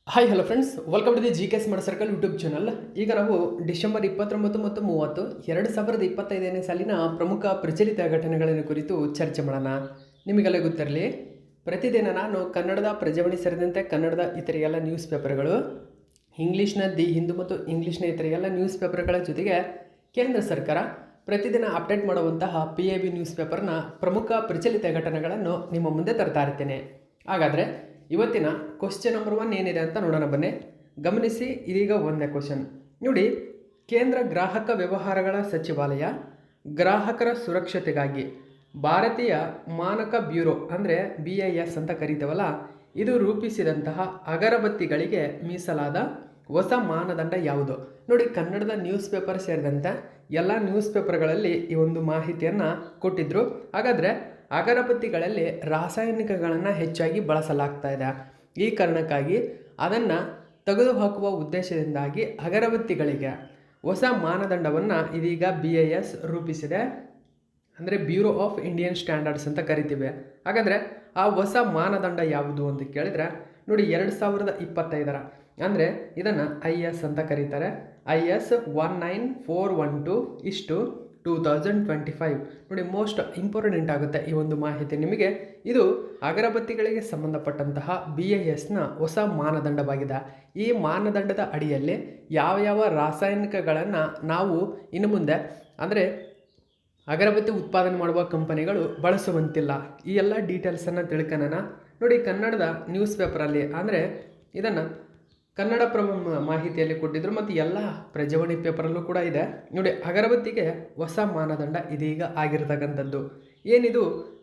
Hi hello friends, welcome to the G K smart circle YouTube channel. ಈಗ ನಾವು December 29 ಮತ್ತು 30 2025ನೇ ಸಾಲಿನ ಪ್ರಮುಖ ಪ್ರಚಲಿತ ಘಟನೆಗಳನ್ನು ಕುರಿತು ಚರ್ಚೆ ಮಾಡೋಣ. ನಿಮಗೆಲ್ಲ ಗೊತ್ತಿರಲಿ, ಪ್ರತಿದಿನ ನಾನು ಕನ್ನಡದ ಪ್ರಜಾವಾಣಿ ಸೇರಿದಂತೆ ಕನ್ನಡದ ಇತರ ಎಲ್ಲ ನ್ಯೂಸ್ ಪೇಪರ್ಗಳು, ಇಂಗ್ಲೀಷ್ನ ದಿ ಹಿಂದೂ ಮತ್ತು ಇಂಗ್ಲೀಷ್ನ ಇತರ ಎಲ್ಲ ನ್ಯೂಸ್ ಪೇಪರ್ಗಳ ಜೊತೆಗೆ ಕೇಂದ್ರ ಸರ್ಕಾರ ಪ್ರತಿದಿನ ಅಪ್ಡೇಟ್ ಮಾಡುವಂತಹ PIB ನ್ಯೂಸ್ ಪೇಪರ್ನ ಪ್ರಮುಖ ಪ್ರಚಲಿತ ಘಟನೆಗಳನ್ನು ನಿಮ್ಮ ಮುಂದೆ ತರ್ತಾ ಇರ್ತೇನೆ. ಹಾಗಾದರೆ ಇವತ್ತಿನ ಕ್ವಶ್ಚನ್ ನಂಬರ್ 1 ಏನಿದೆ ಅಂತ ನೋಡೋಣ ಬನ್ನಿ. ಗಮನಿಸಿ, ಇದೀಗ ಒಂದೇ ಕ್ವಶನ್ ನೋಡಿ. ಕೇಂದ್ರ ಗ್ರಾಹಕ ವ್ಯವಹಾರಗಳ ಸಚಿವಾಲಯ ಗ್ರಾಹಕರ ಸುರಕ್ಷತೆಗಾಗಿ ಭಾರತೀಯ ಮಾನಕ ಬ್ಯೂರೋ ಅಂದರೆ BIS ಅಂತ ಕರೀತೇವಲ್ಲ, ಇದು ರೂಪಿಸಿದಂತಹ ಅಗರಬತ್ತಿಗಳಿಗೆ ಮೀಸಲಾದ ಹೊಸ ಮಾನದಂಡ ಯಾವುದು? ನೋಡಿ, ಕನ್ನಡದ ನ್ಯೂಸ್ ಪೇಪರ್ ಸೇರಿದಂತೆ ಎಲ್ಲ ನ್ಯೂಸ್ ಪೇಪರ್ಗಳಲ್ಲಿ ಈ ಒಂದು ಮಾಹಿತಿಯನ್ನು ಕೊಟ್ಟಿದ್ದರು. ಹಾಗಾದರೆ ಅಗರಬತ್ತಿಗಳಲ್ಲಿ ರಾಸಾಯನಿಕಗಳನ್ನು ಹೆಚ್ಚಾಗಿ ಬಳಸಲಾಗ್ತಾ ಇದೆ. ಈ ಕಾರಣಕ್ಕಾಗಿ ಅದನ್ನು ತೆಗೆದುಹಾಕುವ ಉದ್ದೇಶದಿಂದಾಗಿ ಅಗರಬತ್ತಿಗಳಿಗೆ ಹೊಸ ಮಾನದಂಡವನ್ನು ಇದೀಗ BIS ರೂಪಿಸಿದೆ. ಅಂದರೆ ಬ್ಯೂರೋ ಆಫ್ ಇಂಡಿಯನ್ ಸ್ಟ್ಯಾಂಡರ್ಡ್ಸ್ ಅಂತ ಕರಿತೀವಿ. ಹಾಗಾದರೆ ಆ ಹೊಸ ಮಾನದಂಡ ಯಾವುದು ಅಂತ ಕೇಳಿದರೆ ನೋಡಿ, 2025 ಅಂದರೆ ಇದನ್ನು IS ಅಂತ ಕರೀತಾರೆ. IS 19412/2025. ನೋಡಿ, ಮೋಸ್ಟ್ ಇಂಪಾರ್ಟೆಂಟ್ ಆಗುತ್ತೆ ಈ ಒಂದು ಮಾಹಿತಿ ನಿಮಗೆ. ಇದು ಅಗರಬತ್ತಿಗಳಿಗೆ ಸಂಬಂಧಪಟ್ಟಂತಹ BISನ ಹೊಸ ಮಾನದಂಡವಾಗಿದೆ. ಈ ಮಾನದಂಡದ ಅಡಿಯಲ್ಲಿ ಯಾವ ಯಾವ ರಾಸಾಯನಿಕಗಳನ್ನು ನಾವು ಇನ್ನು ಮುಂದೆ ಅಂದರೆ ಅಗರಬತ್ತಿ ಉತ್ಪಾದನೆ ಮಾಡುವ ಕಂಪನಿಗಳು ಬಳಸುವಂತಿಲ್ಲ. ಈ ಎಲ್ಲ ಡೀಟೇಲ್ಸನ್ನು ತಿಳ್ಕೊಳ್ಳೋಣ. ನೋಡಿ, ಕನ್ನಡದ ನ್ಯೂಸ್ ಪೇಪರಲ್ಲಿ ಅಂದರೆ ಇದನ್ನು ಕನ್ನಡಪ್ರಭ ಮಾಹಿತಿಯಲ್ಲಿ ಕೊಟ್ಟಿದ್ದರು ಮತ್ತು ಎಲ್ಲ ಪ್ರಜಾವಾಣಿ ಪೇಪರಲ್ಲೂ ಕೂಡ ಇದೆ. ನೋಡಿ, ಅಗರಬತ್ತಿಗೆ ಹೊಸ ಮಾನದಂಡ ಇದೀಗ ಆಗಿರ್ತಕ್ಕಂಥದ್ದು. ಏನಿದು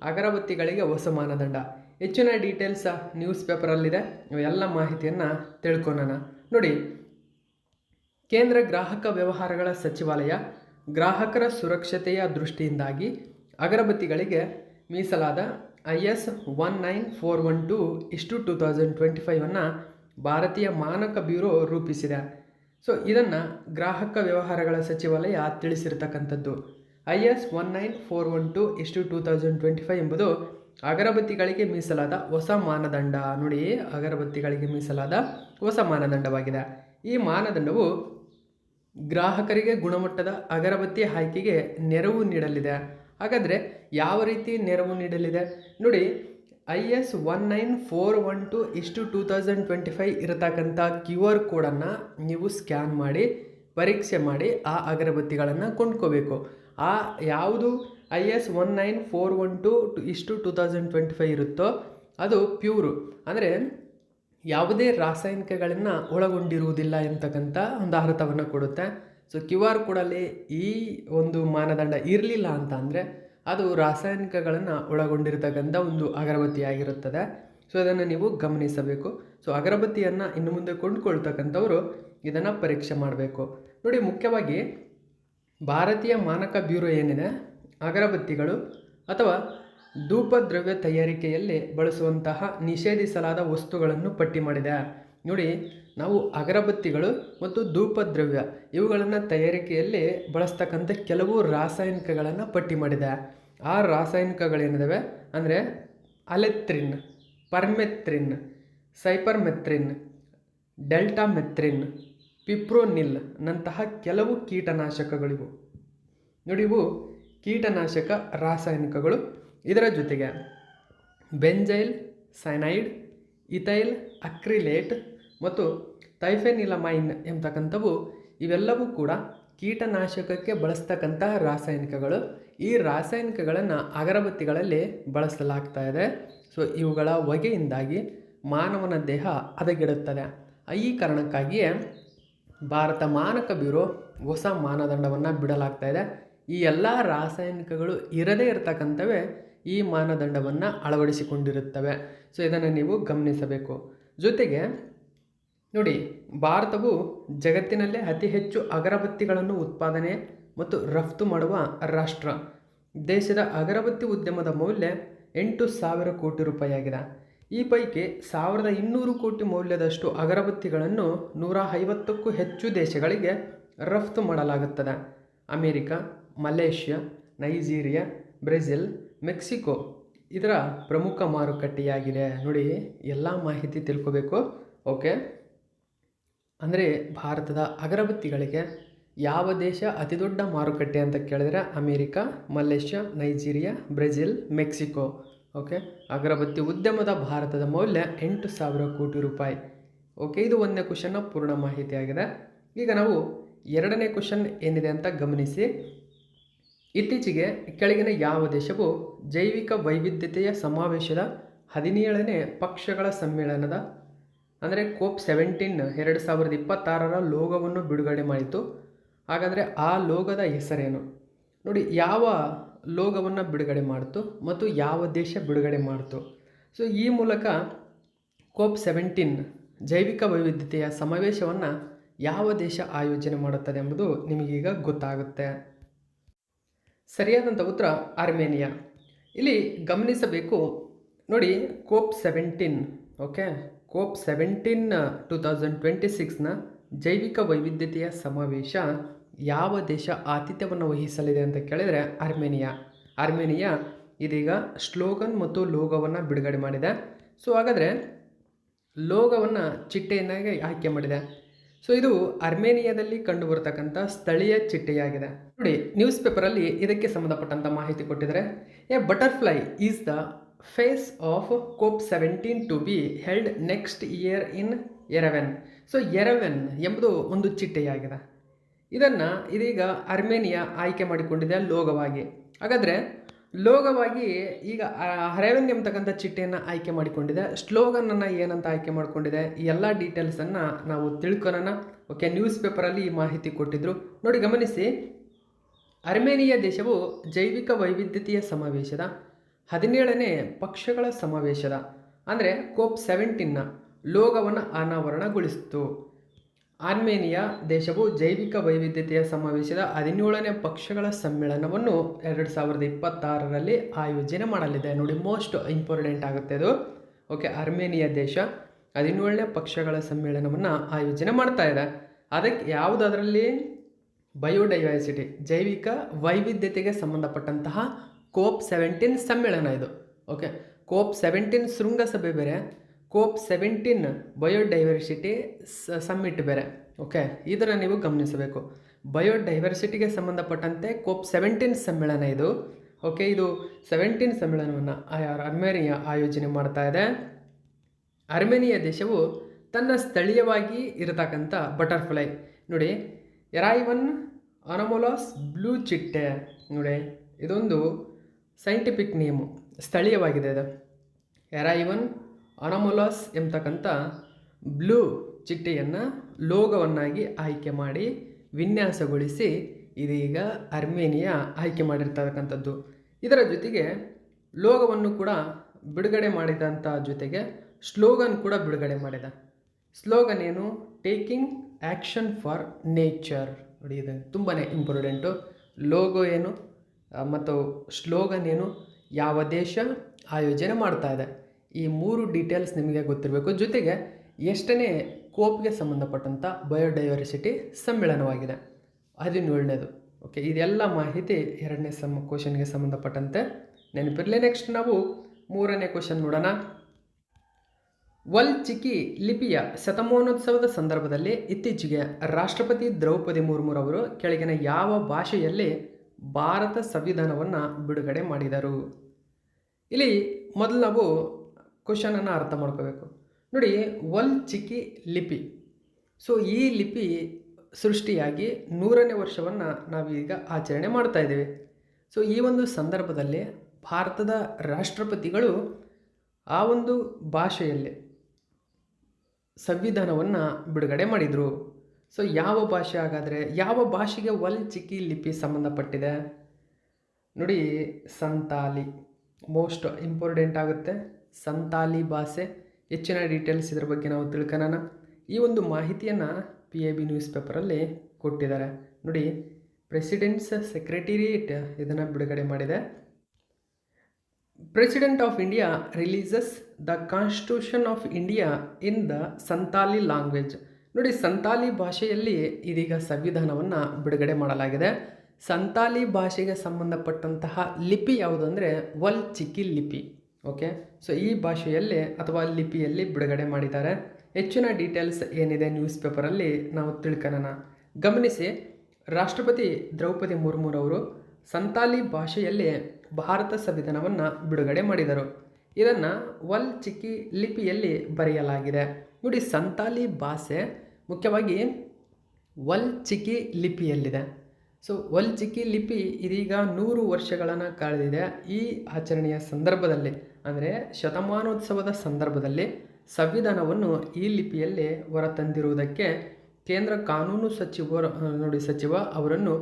ಅಗರಬತ್ತಿಗಳಿಗೆ ಹೊಸ ಮಾನದಂಡ? ಹೆಚ್ಚಿನ ಡೀಟೇಲ್ಸ್ ನ್ಯೂಸ್ ಪೇಪರಲ್ಲಿದೆ. ಎಲ್ಲ ಮಾಹಿತಿಯನ್ನು ತಿಳ್ಕೊಳ್ಳೋಣ. ನೋಡಿ, ಕೇಂದ್ರ ಗ್ರಾಹಕ ವ್ಯವಹಾರಗಳ ಸಚಿವಾಲಯ ಗ್ರಾಹಕರ ಸುರಕ್ಷತೆಯ ದೃಷ್ಟಿಯಿಂದಾಗಿ ಅಗರಬತ್ತಿಗಳಿಗೆ ಮೀಸಲಾದ IS 19412/2025 ಭಾರತೀಯ ಮಾನಕ ಬ್ಯೂರೋ ರೂಪಿಸಿದೆ. ಸೊ ಇದನ್ನು ಗ್ರಾಹಕ ವ್ಯವಹಾರಗಳ ಸಚಿವಾಲಯ ತಿಳಿಸಿರ್ತಕ್ಕಂಥದ್ದು. IS 19412/2025 ಎಂಬುದು ಅಗರಬತ್ತಿಗಳಿಗೆ ಮೀಸಲಾದ ಹೊಸ ಮಾನದಂಡ. ನೋಡಿ, ಅಗರಬತ್ತಿಗಳಿಗೆ ಮೀಸಲಾದ ಹೊಸ ಮಾನದಂಡವಾಗಿದೆ. ಈ ಮಾನದಂಡವು ಗ್ರಾಹಕರಿಗೆ ಗುಣಮಟ್ಟದ ಅಗರಬತ್ತಿ ಆಯ್ಕೆಗೆ ನೆರವು ನೀಡಲಿದೆ. ಹಾಗಾದರೆ ಯಾವ ರೀತಿ ನೆರವು ನೀಡಲಿದೆ? ನೋಡಿ, IS 19412/2025 ಇರತಕ್ಕಂಥ QR ಕೋಡನ್ನು ನೀವು ಸ್ಕ್ಯಾನ್ ಮಾಡಿ ಪರೀಕ್ಷೆ ಮಾಡಿ ಆ ಅಗರಬತ್ತಿಗಳನ್ನು ಕೊಂಡ್ಕೋಬೇಕು. ಆ ಯಾವುದು IS 19412/2025 ಇರುತ್ತೋ ಅದು ಪ್ಯೂರು, ಅಂದರೆ ಯಾವುದೇ ರಾಸಾಯನಿಕಗಳನ್ನು ಒಳಗೊಂಡಿರುವುದಿಲ್ಲ ಎಂತಕ್ಕಂಥ ಒಂದು ಅರ್ಥವನ್ನು ಕೊಡುತ್ತೆ. ಸೊ QR ಕೋಡಲ್ಲಿ ಈ ಒಂದು ಮಾನದಂಡ ಇರಲಿಲ್ಲ ಅಂತ ಅಂದರೆ ಅದು ರಾಸಾಯನಿಕಗಳನ್ನು ಒಳಗೊಂಡಿರ್ತಕ್ಕಂಥ ಒಂದು ಅಗರಬತ್ತಿಯಾಗಿರುತ್ತದೆ. ಸೊ ಇದನ್ನು ನೀವು ಗಮನಿಸಬೇಕು. ಸೊ ಅಗರಬತ್ತಿಯನ್ನು ಇನ್ನು ಮುಂದೆ ಕೊಂಡುಕೊಳ್ತಕ್ಕಂಥವರು ಇದನ್ನು ಪರೀಕ್ಷೆ ಮಾಡಬೇಕು. ನೋಡಿ, ಮುಖ್ಯವಾಗಿ ಭಾರತೀಯ ಮಾನಕ ಬ್ಯೂರೋ ಏನಿದೆ, ಅಗರಬತ್ತಿಗಳು ಅಥವಾ ಧೂಪದ್ರವ್ಯ ತಯಾರಿಕೆಯಲ್ಲಿ ಬಳಸುವಂತಹ ನಿಷೇಧಿಸಲಾದ ವಸ್ತುಗಳನ್ನು ಪಟ್ಟಿ ಮಾಡಿದೆ. ನೋಡಿ, ನಾವು ಅಗರಬತ್ತಿಗಳು ಮತ್ತು ಧೂಪದ್ರವ್ಯ ಇವುಗಳನ್ನು ತಯಾರಿಕೆಯಲ್ಲಿ ಬಳಸ್ತಕ್ಕಂಥ ಕೆಲವು ರಾಸಾಯನಿಕಗಳನ್ನು ಪಟ್ಟಿ ಮಾಡಿದೆ. ಆ ರಾಸಾಯನಿಕಗಳೇನಿದ್ದಾವೆ ಅಂದರೆ ಅಲೆತ್ರಿನ್, ಪರ್ಮೆತ್ರಿನ್, ಸೈಪರ್ಮೆತ್ರಿನ್, ಡೆಲ್ಟಾಮೆತ್ರಿನ್, ಪಿಪ್ರೋನಿಲ್ ನಂತಹ ಕೆಲವು ಕೀಟನಾಶಕಗಳಿವು. ನೋಡಿ, ಇವು ಕೀಟನಾಶಕ ರಾಸಾಯನಿಕಗಳು. ಇದರ ಜೊತೆಗೆ ಬೆಂಜೈಲ್ ಸೈನೈಡ್, ಇಥೈಲ್ ಅಕ್ರಿಲೇಟ್ ಮತ್ತು ಥೈಫೆನಿಲಮೈನ್ ಎಂಬತಕ್ಕಂಥವು ಇವೆಲ್ಲವೂ ಕೂಡ ಕೀಟನಾಶಕಕ್ಕೆ ಬಳಸ್ತಕ್ಕಂತಹ ರಾಸಾಯನಿಕಗಳು. ಈ ರಾಸಾಯನಿಕಗಳನ್ನು ಅಗರಬತ್ತಿಗಳಲ್ಲಿ ಬಳಸಲಾಗ್ತಾ ಇದೆ. ಸೊ ಇವುಗಳ ಹೊಗೆಯಿಂದಾಗಿ ಮಾನವನ ದೇಹ ಹದಗೆಡುತ್ತದೆ. ಈ ಕಾರಣಕ್ಕಾಗಿಯೇ ಭಾರತ ಮಾನಕ ಬ್ಯೂರೋ ಹೊಸ ಮಾನದಂಡವನ್ನು ಬಿಡಲಾಗ್ತಾ ಇದೆ. ಈ ಎಲ್ಲ ರಾಸಾಯನಿಕಗಳು ಇರದೇ ಇರತಕ್ಕಂಥವೇ ಈ ಮಾನದಂಡವನ್ನು ಅಳವಡಿಸಿಕೊಂಡಿರುತ್ತವೆ. ಸೊ ಇದನ್ನು ನೀವು ಗಮನಿಸಬೇಕು. ಜೊತೆಗೆ ನೋಡಿ, ಭಾರತವು ಜಗತ್ತಿನಲ್ಲೇ ಅತಿ ಹೆಚ್ಚು ಅಗರಬತ್ತಿಗಳನ್ನು ಉತ್ಪಾದನೆ ಮತ್ತು ರಫ್ತು ಮಾಡುವ ರಾಷ್ಟ್ರ. ದೇಶದ ಅಗರಬತ್ತಿ ಉದ್ಯಮದ ಮೌಲ್ಯ 8,000 ಕೋಟಿ ರೂಪಾಯಿ ಆಗಿದೆ. ಈ ಪೈಕಿ 1,200 ಕೋಟಿ ಮೌಲ್ಯದಷ್ಟು ಅಗರಬತ್ತಿಗಳನ್ನು 150ಕ್ಕೂ ಹೆಚ್ಚು ದೇಶಗಳಿಗೆ ರಫ್ತು ಮಾಡಲಾಗುತ್ತದೆ. America, Malaysia, Nigeria, Brazil, Mexico ಇದರ ಪ್ರಮುಖ ಮಾರುಕಟ್ಟೆಯಾಗಿದೆ. ನೋಡಿ, ಎಲ್ಲ ಮಾಹಿತಿ ತಿಳ್ಕೋಬೇಕು. ಓಕೆ, ಅಂದರೆ ಭಾರತದ ಅಗರಬತ್ತಿಗಳಿಗೆ ಯಾವ ದೇಶ ಅತಿ ದೊಡ್ಡ ಮಾರುಕಟ್ಟೆ ಅಂತ ಕೇಳಿದ್ರೆ America, Malaysia, Nigeria, Brazil, Mexico. Okay, agarbatti ಉದ್ಯಮದ ಭಾರತದ ಮೌಲ್ಯ 8,000 ಕೋಟಿ ರೂಪಾಯಿ. ಓಕೆ, ಇದು ಒಂದನೇ ಕ್ವಶನ್ನ ಪೂರ್ಣ ಮಾಹಿತಿ ಆಗಿದೆ. ಈಗ ನಾವು ಎರಡನೇ ಕ್ವಶನ್ ಏನಿದೆ ಅಂತ ಗಮನಿಸಿ. ಇತ್ತೀಚೆಗೆ ಕೆಳಗಿನ ಯಾವ ದೇಶವು ಜೈವಿಕ ವೈವಿಧ್ಯತೆಯ ಸಮಾವೇಶದ 17ನೇ ಪಕ್ಷಗಳ ಸಮ್ಮೇಳನದ ಅಂದರೆ COP 17 2026 ಲೋಗೋವನ್ನು ಬಿಡುಗಡೆ ಮಾಡಿತು? ಹಾಗಾದರೆ ಆ ಲೋಗೋದ ಹೆಸರೇನು? ನೋಡಿ, ಯಾವ ಲೋಗೋವನ್ನು ಬಿಡುಗಡೆ ಮಾಡಿತು ಮತ್ತು ಯಾವ ದೇಶ ಬಿಡುಗಡೆ ಮಾಡಿತು? ಸೊ ಈ ಮೂಲಕ COP 17 ಜೈವಿಕ ವೈವಿಧ್ಯತೆಯ ಸಮಾವೇಶವನ್ನು ಯಾವ ದೇಶ ಆಯೋಜನೆ ಮಾಡುತ್ತದೆ ಎಂಬುದು ನಿಮಗೀಗ ಗೊತ್ತಾಗುತ್ತೆ. ಸರಿಯಾದಂಥ ಉತ್ತರ ಆರ್ಮೇನಿಯಾ. ಇಲ್ಲಿ ಗಮನಿಸಬೇಕು ನೋಡಿ, COP 17 ಓಕೆ, COP 17 2026ನ ಜೈವಿಕ ವೈವಿಧ್ಯತೆಯ ಸಮಾವೇಶ ಯಾವ ದೇಶ ಆತಿಥ್ಯವನ್ನು ವಹಿಸಲಿದೆ ಅಂತ ಕೇಳಿದರೆ ಆರ್ಮೇನಿಯಾ ಇದೀಗ ಸ್ಲೋಗನ್ ಮತ್ತು ಲೋಗೋವನ್ನು ಬಿಡುಗಡೆ ಮಾಡಿದೆ. ಸೊ ಹಾಗಾದರೆ ಲೋಗೋವನ್ನು ಚಿಟ್ಟೆಯನ್ನಾಗಿ ಆಯ್ಕೆ ಮಾಡಿದೆ. ಸೊ ಇದು ಅರ್ಮೇನಿಯಾದಲ್ಲಿ ಕಂಡುಬರತಕ್ಕಂಥ ಸ್ಥಳೀಯ ಚಿಟ್ಟೆಯಾಗಿದೆ. ನೋಡಿ, ನ್ಯೂಸ್ ಪೇಪರಲ್ಲಿ ಇದಕ್ಕೆ ಸಂಬಂಧಪಟ್ಟಂಥ ಮಾಹಿತಿ ಕೊಟ್ಟಿದ್ದಾರೆ. A butterfly is the face of COP 17 to be held next year in Yerevan. So Yerevan ಎಂಬುದು ಒಂದು ಚಿಟ್ಟೆಯಾಗಿದೆ. ಇದನ್ನು ಇದೀಗ ಅರ್ಮೇನಿಯಾ ಆಯ್ಕೆ ಮಾಡಿಕೊಂಡಿದೆ ಲೋಗೋವಾಗಿ. ಹಾಗಾದರೆ ಲೋಗೋವಾಗಿ ಈಗ ಎರೆವೆನ್ ಎಂಬತಕ್ಕಂಥ ಚಿಟ್ಟೆಯನ್ನು ಆಯ್ಕೆ ಮಾಡಿಕೊಂಡಿದೆ. ಸ್ಲೋಗನನ್ನು ಏನಂತ ಆಯ್ಕೆ ಮಾಡಿಕೊಂಡಿದೆ, ಈ ಎಲ್ಲ ಡೀಟೇಲ್ಸನ್ನು ನಾವು ತಿಳ್ಕೊಳ್ಳೋಣ. ಓಕೆ, ನ್ಯೂಸ್ ಪೇಪರಲ್ಲಿ ಈ ಮಾಹಿತಿ ಕೊಟ್ಟಿದ್ದರು. ನೋಡಿ ಗಮನಿಸಿ, ಅರ್ಮೇನಿಯಾ ದೇಶವು ಜೈವಿಕ ವೈವಿಧ್ಯತೆಯ ಸಮಾವೇಶದ 17ನೇ ಪಕ್ಷಗಳ ಸಮಾವೇಶದ ಅಂದರೆ COP 17ನ ಲೋಗೋವನ್ನು ಅನಾವರಣಗೊಳಿಸಿತು. ಆರ್ಮೇನಿಯಾ ದೇಶವು ಜೈವಿಕ ವೈವಿಧ್ಯತೆಯ ಸಮಾವೇಶದ 17ನೇ ಪಕ್ಷಗಳ ಸಮ್ಮೇಳನವನ್ನು 2026ರಲ್ಲಿ ಆಯೋಜನೆ ಮಾಡಲಿದೆ. ನೋಡಿ, ಮೋಸ್ಟ್ ಇಂಪಾರ್ಟೆಂಟ್ ಆಗುತ್ತೆ ಇದು. ಓಕೆ, ಅರ್ಮೇನಿಯಾ ದೇಶ 17ನೇ ಪಕ್ಷಗಳ ಸಮ್ಮೇಳನವನ್ನು ಆಯೋಜನೆ ಮಾಡ್ತಾ ಇದೆ. ಅದಕ್ಕೆ ಯಾವುದರಲ್ಲಿ ಬಯೋಡೈವರ್ಸಿಟಿ ಜೈವಿಕ ವೈವಿಧ್ಯತೆಗೆ ಸಂಬಂಧಪಟ್ಟಂತಹ COP 17 ಸಮ್ಮೇಳನ ಇದು. ಓಕೆ, COP 17 ಶೃಂಗಸಭೆ ಬೇರೆ, COP 17 ಬಯೋಡೈವರ್ಸಿಟಿ ಸಮ್ಮಿಟ್ ಬೇರೆ. ಓಕೆ, ಇದನ್ನು ನೀವು ಗಮನಿಸಬೇಕು. ಬಯೋಡೈವರ್ಸಿಟಿಗೆ ಸಂಬಂಧಪಟ್ಟಂತೆ COP 17 ಸಮ್ಮೇಳನ ಇದು. ಓಕೆ, ಇದು 17 ಸಮ್ಮೇಳನವನ್ನು ಅರ್ಮೇನಿಯಾ ಆಯೋಜನೆ ಮಾಡ್ತಾ ಇದೆ. ಅರ್ಮೇನಿಯಾ ದೇಶವು ತನ್ನ ಸ್ಥಳೀಯವಾಗಿ ಇರತಕ್ಕಂಥ ಬಟರ್ಫ್ಲೈ ನೋಡಿ, ಎರೈವನ್ ಅನಮೋಲಾಸ್ ಬ್ಲೂ ಚಿಟ್ಟೆ. ನೋಡಿ, ಇದೊಂದು ಸೈಂಟಿಫಿಕ್ ನೇಮು, ಸ್ಥಳೀಯವಾಗಿದೆ ಇದು. ಎರೈವನ್ ಅನಮೋಲಾಸ್ ಎಂಬತಕ್ಕಂಥ ಬ್ಲೂ ಚಿಟ್ಟೆಯನ್ನು ಲೋಗೋವನ್ನಾಗಿ ಆಯ್ಕೆ ಮಾಡಿ ವಿನ್ಯಾಸಗೊಳಿಸಿ ಇದೀಗ ಅರ್ಮೇನಿಯಾ ಆಯ್ಕೆ ಮಾಡಿರ್ತಕ್ಕಂಥದ್ದು. ಇದರ ಜೊತೆಗೆ ಲೋಗೋವನ್ನು ಕೂಡ ಬಿಡುಗಡೆ ಮಾಡಿದಂಥ ಜೊತೆಗೆ ಸ್ಲೋಗನ್ ಕೂಡ ಬಿಡುಗಡೆ ಮಾಡಿದ. ಸ್ಲೋಗನ್ ಏನು? Taking action for nature. ನೋಡಿ, ಇದು ತುಂಬಾ ಇಂಪಾರ್ಟೆಂಟು. ಲೋಗೋ ಏನು ಮತ್ತು ಸ್ಲೋಗನ್ ಏನು, ಯಾವ ದೇಶ ಆಯೋಜನೆ ಮಾಡ್ತಾ ಇದೆ, ಈ 3 ಡೀಟೇಲ್ಸ್ ನಿಮಗೆ ಗೊತ್ತಿರಬೇಕು. ಜೊತೆಗೆ ಎಷ್ಟನೇ COPಗೆ ಸಂಬಂಧಪಟ್ಟಂಥ ಬಯೋಡೈವರ್ಸಿಟಿ ಸಮ್ಮೇಳನವಾಗಿದೆ, 17ನೇದು. ಓಕೆ, ಇದೆಲ್ಲ ಮಾಹಿತಿ 2ನೇ ಕ್ವಶನ್ಗೆ ಸಂಬಂಧಪಟ್ಟಂತೆ ನೆನಪಿರಲಿ. ನೆಕ್ಸ್ಟ್ ನಾವು 3ನೇ ಕ್ವಶನ್ ನೋಡೋಣ. ವಲ್ಚಿಕಿ ಲಿಪಿಯ ಶತಮಾನೋತ್ಸವದ ಸಂದರ್ಭದಲ್ಲಿ ಇತ್ತೀಚೆಗೆ ರಾಷ್ಟ್ರಪತಿ ದ್ರೌಪದಿ ಮುರ್ಮುರವರು ಕೆಳಗಿನ ಯಾವ ಭಾಷೆಯಲ್ಲಿ ಭಾರತ ಸಂವಿಧಾನವನ್ನು ಬಿಡುಗಡೆ ಮಾಡಿದರು? ಇಲ್ಲಿ ಮೊದಲು ನಾವು ಕ್ವಶನನ್ನು ಅರ್ಥ ಮಾಡ್ಕೋಬೇಕು. ನೋಡಿ, ವಲ್ಚಿಕಿ ಲಿಪಿ. ಸೊ ಈ ಲಿಪಿ ಸೃಷ್ಟಿಯಾಗಿ 100ನೇ ವರ್ಷವನ್ನು ನಾವೀಗ ಆಚರಣೆ ಮಾಡ್ತಾ ಇದ್ದೇವೆ. ಸೊ ಈ ಒಂದು ಸಂದರ್ಭದಲ್ಲಿ ಭಾರತದ ರಾಷ್ಟ್ರಪತಿಗಳು ಆ ಒಂದು ಭಾಷೆಯಲ್ಲಿ ಸಂವಿಧಾನವನ್ನು ಬಿಡುಗಡೆ ಮಾಡಿದರು. ಸೊ ಯಾವ ಭಾಷೆ ಹಾಗಾದರೆ, ಯಾವ ಭಾಷೆಗೆ ವಲ್ಚಿಕಿ ಲಿಪಿ ಸಂಬಂಧಪಟ್ಟಿದೆ? ನೋಡಿ, ಸಂತಾಲಿ ಮೋಸ್ಟ್ ಇಂಪಾರ್ಟೆಂಟ್ ಆಗುತ್ತೆ. ಸಂತಾಲಿ ಭಾಷೆ, ಹೆಚ್ಚಿನ ಡೀಟೇಲ್ಸ್ ಇದರ ಬಗ್ಗೆ ನಾವು ತಿಳ್ಕೊಳ್ಳೋಣ. ಈ ಒಂದು ಮಾಹಿತಿಯನ್ನು PIB ನ್ಯೂಸ್ ಪೇಪರಲ್ಲಿ ಕೊಟ್ಟಿದ್ದಾರೆ. ನೋಡಿ, ಪ್ರೆಸಿಡೆಂಟ್ಸ್ ಸೆಕ್ರೆಟೇರಿಯೇಟ್ ಇದನ್ನು ಬಿಡುಗಡೆ ಮಾಡಿದೆ. President of India releases the constitution of India in the Santali language. ನೋಡಿ, ಸಂತಾಲಿ ಭಾಷೆಯಲ್ಲಿ ಇದೀಗ ಸಂವಿಧಾನವನ್ನು ಬಿಡುಗಡೆ ಮಾಡಲಾಗಿದೆ. ಸಂತಾಲಿ ಭಾಷೆಗೆ ಸಂಬಂಧಪಟ್ಟಂತಹ ಲಿಪಿ ಯಾವುದು ಅಂದರೆ ವಲ್ಚಿಕಿ ಲಿಪಿ. ಓಕೆ, ಸೊ ಈ ಭಾಷೆಯಲ್ಲಿ ಅಥವಾ ಲಿಪಿಯಲ್ಲಿ ಬಿಡುಗಡೆ ಮಾಡಿದ್ದಾರೆ. ಹೆಚ್ಚಿನ ಡೀಟೇಲ್ಸ್ ಏನಿದೆ ನ್ಯೂಸ್ ಪೇಪರಲ್ಲಿ ನಾವು ತಿಳ್ಕೊಳ್ಳೋಣ. ಗಮನಿಸಿ, ರಾಷ್ಟ್ರಪತಿ ದ್ರೌಪದಿ ಮುರ್ಮುರವರು ಸಂತಾಲಿ ಭಾಷೆಯಲ್ಲಿ ಭಾರತ ಸಂವಿಧಾನವನ್ನು ಬಿಡುಗಡೆ ಮಾಡಿದರು. ಇದನ್ನು ವಲ್ ಚಿಕಿ ಲಿಪಿಯಲ್ಲಿ ಬರೆಯಲಾಗಿದೆ. ನೋಡಿ, ಸಂತಾಲಿ ಭಾಷೆ ಮುಖ್ಯವಾಗಿ ವಲ್ ಚಿಕಿ ಲಿಪಿಯಲ್ಲಿದೆ. ಸೊ ವಲ್ ಚಿಕಿ ಲಿಪಿ ಇದೀಗ 100 ವರ್ಷಗಳನ್ನು ಕಳೆದಿದೆ. ಈ ಆಚರಣೆಯ ಸಂದರ್ಭದಲ್ಲಿ ಅಂದರೆ ಶತಮಾನೋತ್ಸವದ ಸಂದರ್ಭದಲ್ಲಿ ಸಂವಿಧಾನವನ್ನು ಈ ಲಿಪಿಯಲ್ಲಿ ಹೊರತಂದಿರುವುದಕ್ಕೆ ಕೇಂದ್ರ ಕಾನೂನು ಸಚಿವ ಅವರನ್ನು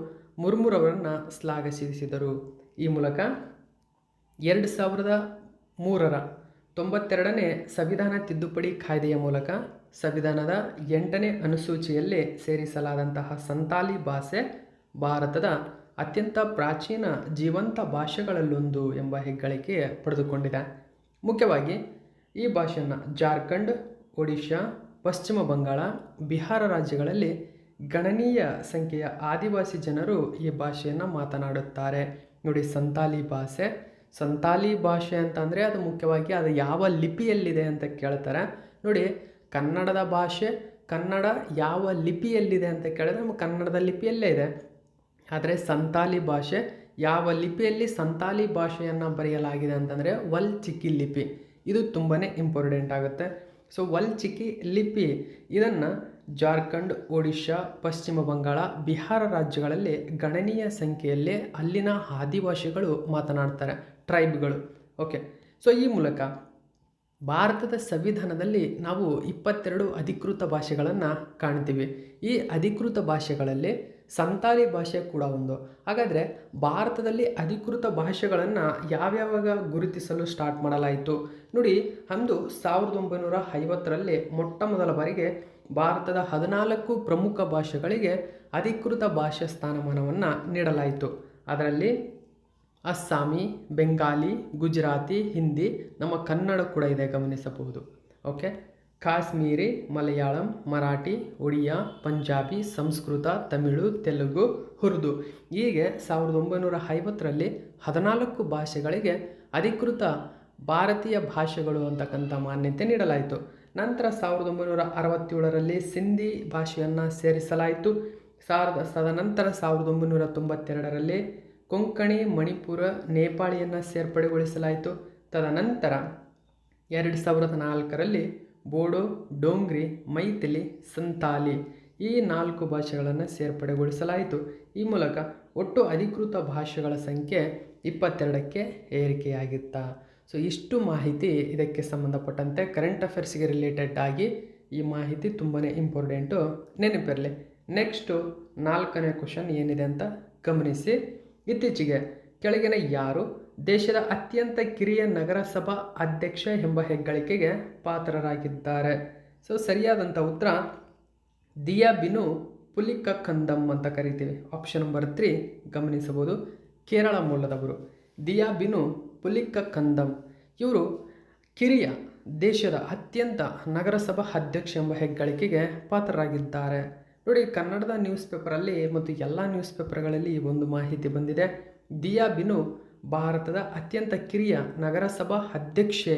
ಮುರ್ಮುರವರನ್ನು ಶ್ಲಾಘಿಸಿದರು. ಈ ಮೂಲಕ 2003ರ 92ನೇ ಸಂವಿಧಾನ ತಿದ್ದುಪಡಿ ಕಾಯ್ದೆಯ ಮೂಲಕ ಸಂವಿಧಾನದ 8ನೇ ಅನುಸೂಚಿಯಲ್ಲಿ ಸೇರಿಸಲಾದಂತಹ ಸಂತಾಲಿ ಭಾಷೆ ಭಾರತದ ಅತ್ಯಂತ ಪ್ರಾಚೀನ ಜೀವಂತ ಭಾಷೆಗಳಲ್ಲೊಂದು ಎಂಬ ಹೆಗ್ಗಳಿಕೆ ಪಡೆದುಕೊಂಡಿದೆ. ಮುಖ್ಯವಾಗಿ ಈ ಭಾಷೆಯನ್ನು ಜಾರ್ಖಂಡ್, ಒಡಿಶಾ, ಪಶ್ಚಿಮ ಬಂಗಾಳ, ಬಿಹಾರ ರಾಜ್ಯಗಳಲ್ಲಿ ಗಣನೀಯ ಸಂಖ್ಯೆಯ ಆದಿವಾಸಿ ಜನರು ಈ ಭಾಷೆಯನ್ನು ಮಾತನಾಡುತ್ತಾರೆ. ನೋಡಿ, ಸಂತಾಲಿ ಭಾಷೆ ಅಂತಂದರೆ ಅದು ಮುಖ್ಯವಾಗಿ ಅದು ಯಾವ ಲಿಪಿಯಲ್ಲಿದೆ ಅಂತ ಕೇಳ್ತಾರೆ. ನೋಡಿ, ಕನ್ನಡದ ಭಾಷೆ, ಕನ್ನಡ ಯಾವ ಲಿಪಿಯಲ್ಲಿದೆ ಅಂತ ಕೇಳಿದ್ರೆ ನಮ್ಮ ಕನ್ನಡದ ಲಿಪಿಯಲ್ಲೇ ಇದೆ. ಆದರೆ ಸಂತಾಲಿ ಭಾಷೆ ಯಾವ ಲಿಪಿಯಲ್ಲಿ ಸಂತಾಲಿ ಭಾಷೆಯನ್ನು ಬರೆಯಲಾಗಿದೆ ಅಂತಂದರೆ ವಲ್ ಚಿಕಿ ಲಿಪಿ. ಇದು ತುಂಬಾ ಇಂಪಾರ್ಟೆಂಟ್ ಆಗುತ್ತೆ. ಸೊ ವಲ್ ಚಿಕಿ ಲಿಪಿ ಇದನ್ನು ಜಾರ್ಖಂಡ್, ಒಡಿಶಾ, ಪಶ್ಚಿಮ ಬಂಗಾಳ, ಬಿಹಾರ ರಾಜ್ಯಗಳಲ್ಲಿ ಗಣನೀಯ ಸಂಖ್ಯೆಯಲ್ಲಿ ಅಲ್ಲಿನ ಆದಿವಾಸಿಗಳು ಮಾತನಾಡ್ತಾರೆ, ಟ್ರೈಬ್ಗಳು. ಓಕೆ, ಸೊ ಈ ಮೂಲಕ ಭಾರತದ ಸಂವಿಧಾನದಲ್ಲಿ ನಾವು 22 ಅಧಿಕೃತ ಭಾಷೆಗಳನ್ನು ಕಾಣ್ತೀವಿ. ಈ ಅಧಿಕೃತ ಭಾಷೆಗಳಲ್ಲಿ ಸಂತಾಲಿ ಭಾಷೆ ಕೂಡ ಒಂದು. ಹಾಗಾದರೆ ಭಾರತದಲ್ಲಿ ಅಧಿಕೃತ ಭಾಷೆಗಳನ್ನು ಯಾವ್ಯಾವಾಗ ಗುರುತಿಸಲು ಸ್ಟಾರ್ಟ್ ಮಾಡಲಾಯಿತು? ನೋಡಿ, ಅಂದು 1950ರಲ್ಲಿ ಮೊಟ್ಟ ಮೊದಲ ಬಾರಿಗೆ ಭಾರತದ 14 ಪ್ರಮುಖ ಭಾಷೆಗಳಿಗೆ ಅಧಿಕೃತ ಭಾಷಾ ಸ್ಥಾನಮಾನವನ್ನು ನೀಡಲಾಯಿತು. ಅದರಲ್ಲಿ ಅಸ್ಸಾಮಿ, ಬೆಂಗಾಲಿ, ಗುಜರಾತಿ, ಹಿಂದಿ, ನಮ್ಮ ಕನ್ನಡ ಕೂಡ ಇದೆ, ಗಮನಿಸಬಹುದು. ಓಕೆ, ಕಾಶ್ಮೀರಿ, ಮಲಯಾಳಂ, ಮರಾಠಿ, ಒಡಿಯಾ, ಪಂಜಾಬಿ, ಸಂಸ್ಕೃತ, ತಮಿಳು, ತೆಲುಗು, ಉರ್ದು ಹೀಗೆ 1950ರಲ್ಲಿ 14 ಭಾಷೆಗಳಿಗೆ ಅಧಿಕೃತ ಭಾರತೀಯ ಭಾಷೆಗಳು ಅಂತಕ್ಕಂಥ ಮಾನ್ಯತೆ ನೀಡಲಾಯಿತು. ನಂತರ 1967ರಲ್ಲಿ ಸಿಂಧಿ ಭಾಷೆಯನ್ನು ಸೇರಿಸಲಾಯಿತು. ತದನಂತರ 1992ರಲ್ಲಿ ಕೊಂಕಣಿ, ಮಣಿಪುರ, ನೇಪಾಳಿಯನ್ನು ಸೇರ್ಪಡೆಗೊಳಿಸಲಾಯಿತು. ತದನಂತರ 2004ರಲ್ಲಿ ಬೋಡೋ, ಡೋಂಗ್ರಿ, ಮೈಥಿಲಿ, ಸಂತಾಲಿ ಈ 4 ಭಾಷೆಗಳನ್ನು ಸೇರ್ಪಡೆಗೊಳಿಸಲಾಯಿತು. ಈ ಮೂಲಕ ಒಟ್ಟು ಅಧಿಕೃತ ಭಾಷೆಗಳ ಸಂಖ್ಯೆ 22ಕ್ಕೆ ಏರಿಕೆಯಾಗಿತ್ತ. ಸೊ ಇಷ್ಟು ಮಾಹಿತಿ ಇದಕ್ಕೆ ಸಂಬಂಧಪಟ್ಟಂತೆ ಕರೆಂಟ್ ಅಫೇರ್ಸ್ಗೆ ರಿಲೇಟೆಡ್ ಆಗಿ ಈ ಮಾಹಿತಿ ತುಂಬಾ ಇಂಪಾರ್ಟೆಂಟು, ನೆನಪಿರಲಿ. ನೆಕ್ಸ್ಟು 4ನೇ ಕ್ವಶನ್ ಏನಿದೆ ಅಂತ ಗಮನಿಸಿ. ಇತ್ತೀಚೆಗೆ ಕೆಳಗಿನ ಯಾರು ದೇಶದ ಅತ್ಯಂತ ಕಿರಿಯ ನಗರಸಭಾ ಅಧ್ಯಕ್ಷ ಎಂಬ ಹೆಗ್ಗಳಿಕೆಗೆ ಪಾತ್ರರಾಗಿದ್ದಾರೆ? ಸೊ ಸರಿಯಾದಂಥ ಉತ್ತರ ದಿಯಾ ಬಿನು ಪುಲಿಕಕಂದಂ ಅಂತ ಕರಿತೀವಿ. ಆಪ್ಷನ್ ನಂಬರ್ 3 ಗಮನಿಸಬಹುದು. ಕೇರಳ ಮೂಲದವರು ದಿಯಾ ಬಿನು ಪುಲಿಕಕಂದಂ. ಇವರು ಕಿರಿಯ ದೇಶದ ಅತ್ಯಂತ ನಗರಸಭಾ ಅಧ್ಯಕ್ಷ ಎಂಬ ಹೆಗ್ಗಳಿಕೆಗೆ ಪಾತ್ರರಾಗಿದ್ದಾರೆ. ನೋಡಿ, ಕನ್ನಡದ ನ್ಯೂಸ್ ಪೇಪರಲ್ಲಿ ಮತ್ತು ಎಲ್ಲ ನ್ಯೂಸ್ ಪೇಪರ್ಗಳಲ್ಲಿ ಈ ಒಂದು ಮಾಹಿತಿ ಬಂದಿದೆ. ದಿಯಾ ಬಿನು ಭಾರತದ ಅತ್ಯಂತ ಕಿರಿಯ ನಗರಸಭಾ ಅಧ್ಯಕ್ಷೆ.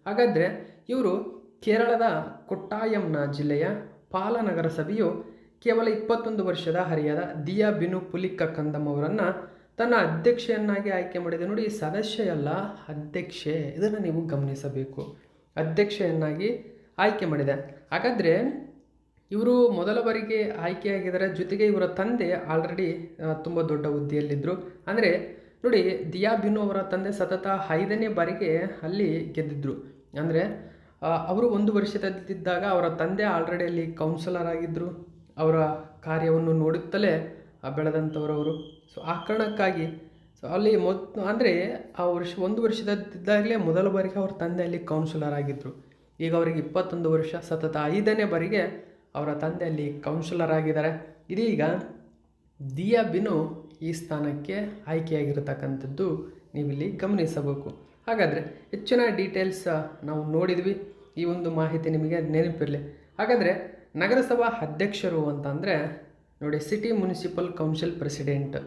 ಹಾಗಾದರೆ ಇವರು ಕೇರಳದ ಕೊಟ್ಟಾಯಂನ ಜಿಲ್ಲೆಯ ಪಾಲ ನಗರಸಭೆಯು ಕೇವಲ 21 ವರ್ಷದ ಹರಿಯದ ದಿಯಾ ಬಿನು ಪುಲಿಕಕಂದಂ ಅವರನ್ನು ತನ್ನ ಅಧ್ಯಕ್ಷೆಯನ್ನಾಗಿ ಆಯ್ಕೆ ಮಾಡಿದೆ. ನೋಡಿ, ಸದಸ್ಯ ಅಲ್ಲ, ಅಧ್ಯಕ್ಷೆ. ಇದನ್ನು ನೀವು ಗಮನಿಸಬೇಕು. ಅಧ್ಯಕ್ಷೆಯನ್ನಾಗಿ ಆಯ್ಕೆ ಮಾಡಿದೆ. ಹಾಗಾದರೆ ಇವರು ಮೊದಲ ಬಾರಿಗೆ ಆಯ್ಕೆಯಾಗಿದ್ದಾರೆ. ಜೊತೆಗೆ ಇವರ ತಂದೆ ಆಲ್ರೆಡಿ ತುಂಬ ದೊಡ್ಡ ಹುದ್ದೆಯಲ್ಲಿದ್ದರು. ಅಂದರೆ ನೋಡಿ, ದಿಯಾ ಬಿನು ಅವರ ತಂದೆ ಸತತ 5ನೇ ಬಾರಿಗೆ ಅಲ್ಲಿ ಗೆದ್ದಿದ್ದರು. ಅಂದರೆ ಅವರು 1 ವರ್ಷದಲ್ಲಿದ್ದಾಗ ಅವರ ತಂದೆ ಆಲ್ರೆಡಿ ಅಲ್ಲಿ ಕೌನ್ಸಿಲರ್ ಆಗಿದ್ದರು. ಅವರ ಕಾರ್ಯವನ್ನು ನೋಡುತ್ತಲೇ ಬೆಳೆದಂಥವರವರು. ಸೊ ಆ ಕಾರಣಕ್ಕಾಗಿ ಅಲ್ಲಿ ಅಂದರೆ ಆ 1 ವರ್ಷದಲ್ಲಿದ್ದಾಗಲೇ ಮೊದಲ ಬಾರಿಗೆ ಅವ್ರ ತಂದೆ ಅಲ್ಲಿ ಕೌನ್ಸಿಲರ್ ಆಗಿದ್ದರು. ಈಗ ಅವರಿಗೆ 21 ವರ್ಷ, ಸತತ 5ನೇ ಬಾರಿಗೆ ಅವರ ತಂದೆ ಅಲ್ಲಿ ಕೌನ್ಸಿಲರ್ ಆಗಿದ್ದಾರೆ. ಇದೀಗ ದಿಯಾ ಬಿನು ಈ ಸ್ಥಾನಕ್ಕೆ ಆಯ್ಕೆಯಾಗಿರತಕ್ಕಂಥದ್ದು ನೀವಿಲ್ಲಿ ಗಮನಿಸಬೇಕು. ಹಾಗಾದರೆ ಹೆಚ್ಚಿನ ಡೀಟೇಲ್ಸ್ ನಾವು ನೋಡಿದ್ವಿ. ಈ ಒಂದು ಮಾಹಿತಿ ನಿಮಗೆ ನೆನಪಿರಲಿ. ಹಾಗಾದರೆ ನಗರಸಭಾ ಅಧ್ಯಕ್ಷರು ಅಂತಂದರೆ ನೋಡಿ, ಸಿಟಿ ಮುನ್ಸಿಪಲ್ ಕೌನ್ಸಿಲ್ ಪ್ರೆಸಿಡೆಂಟ್,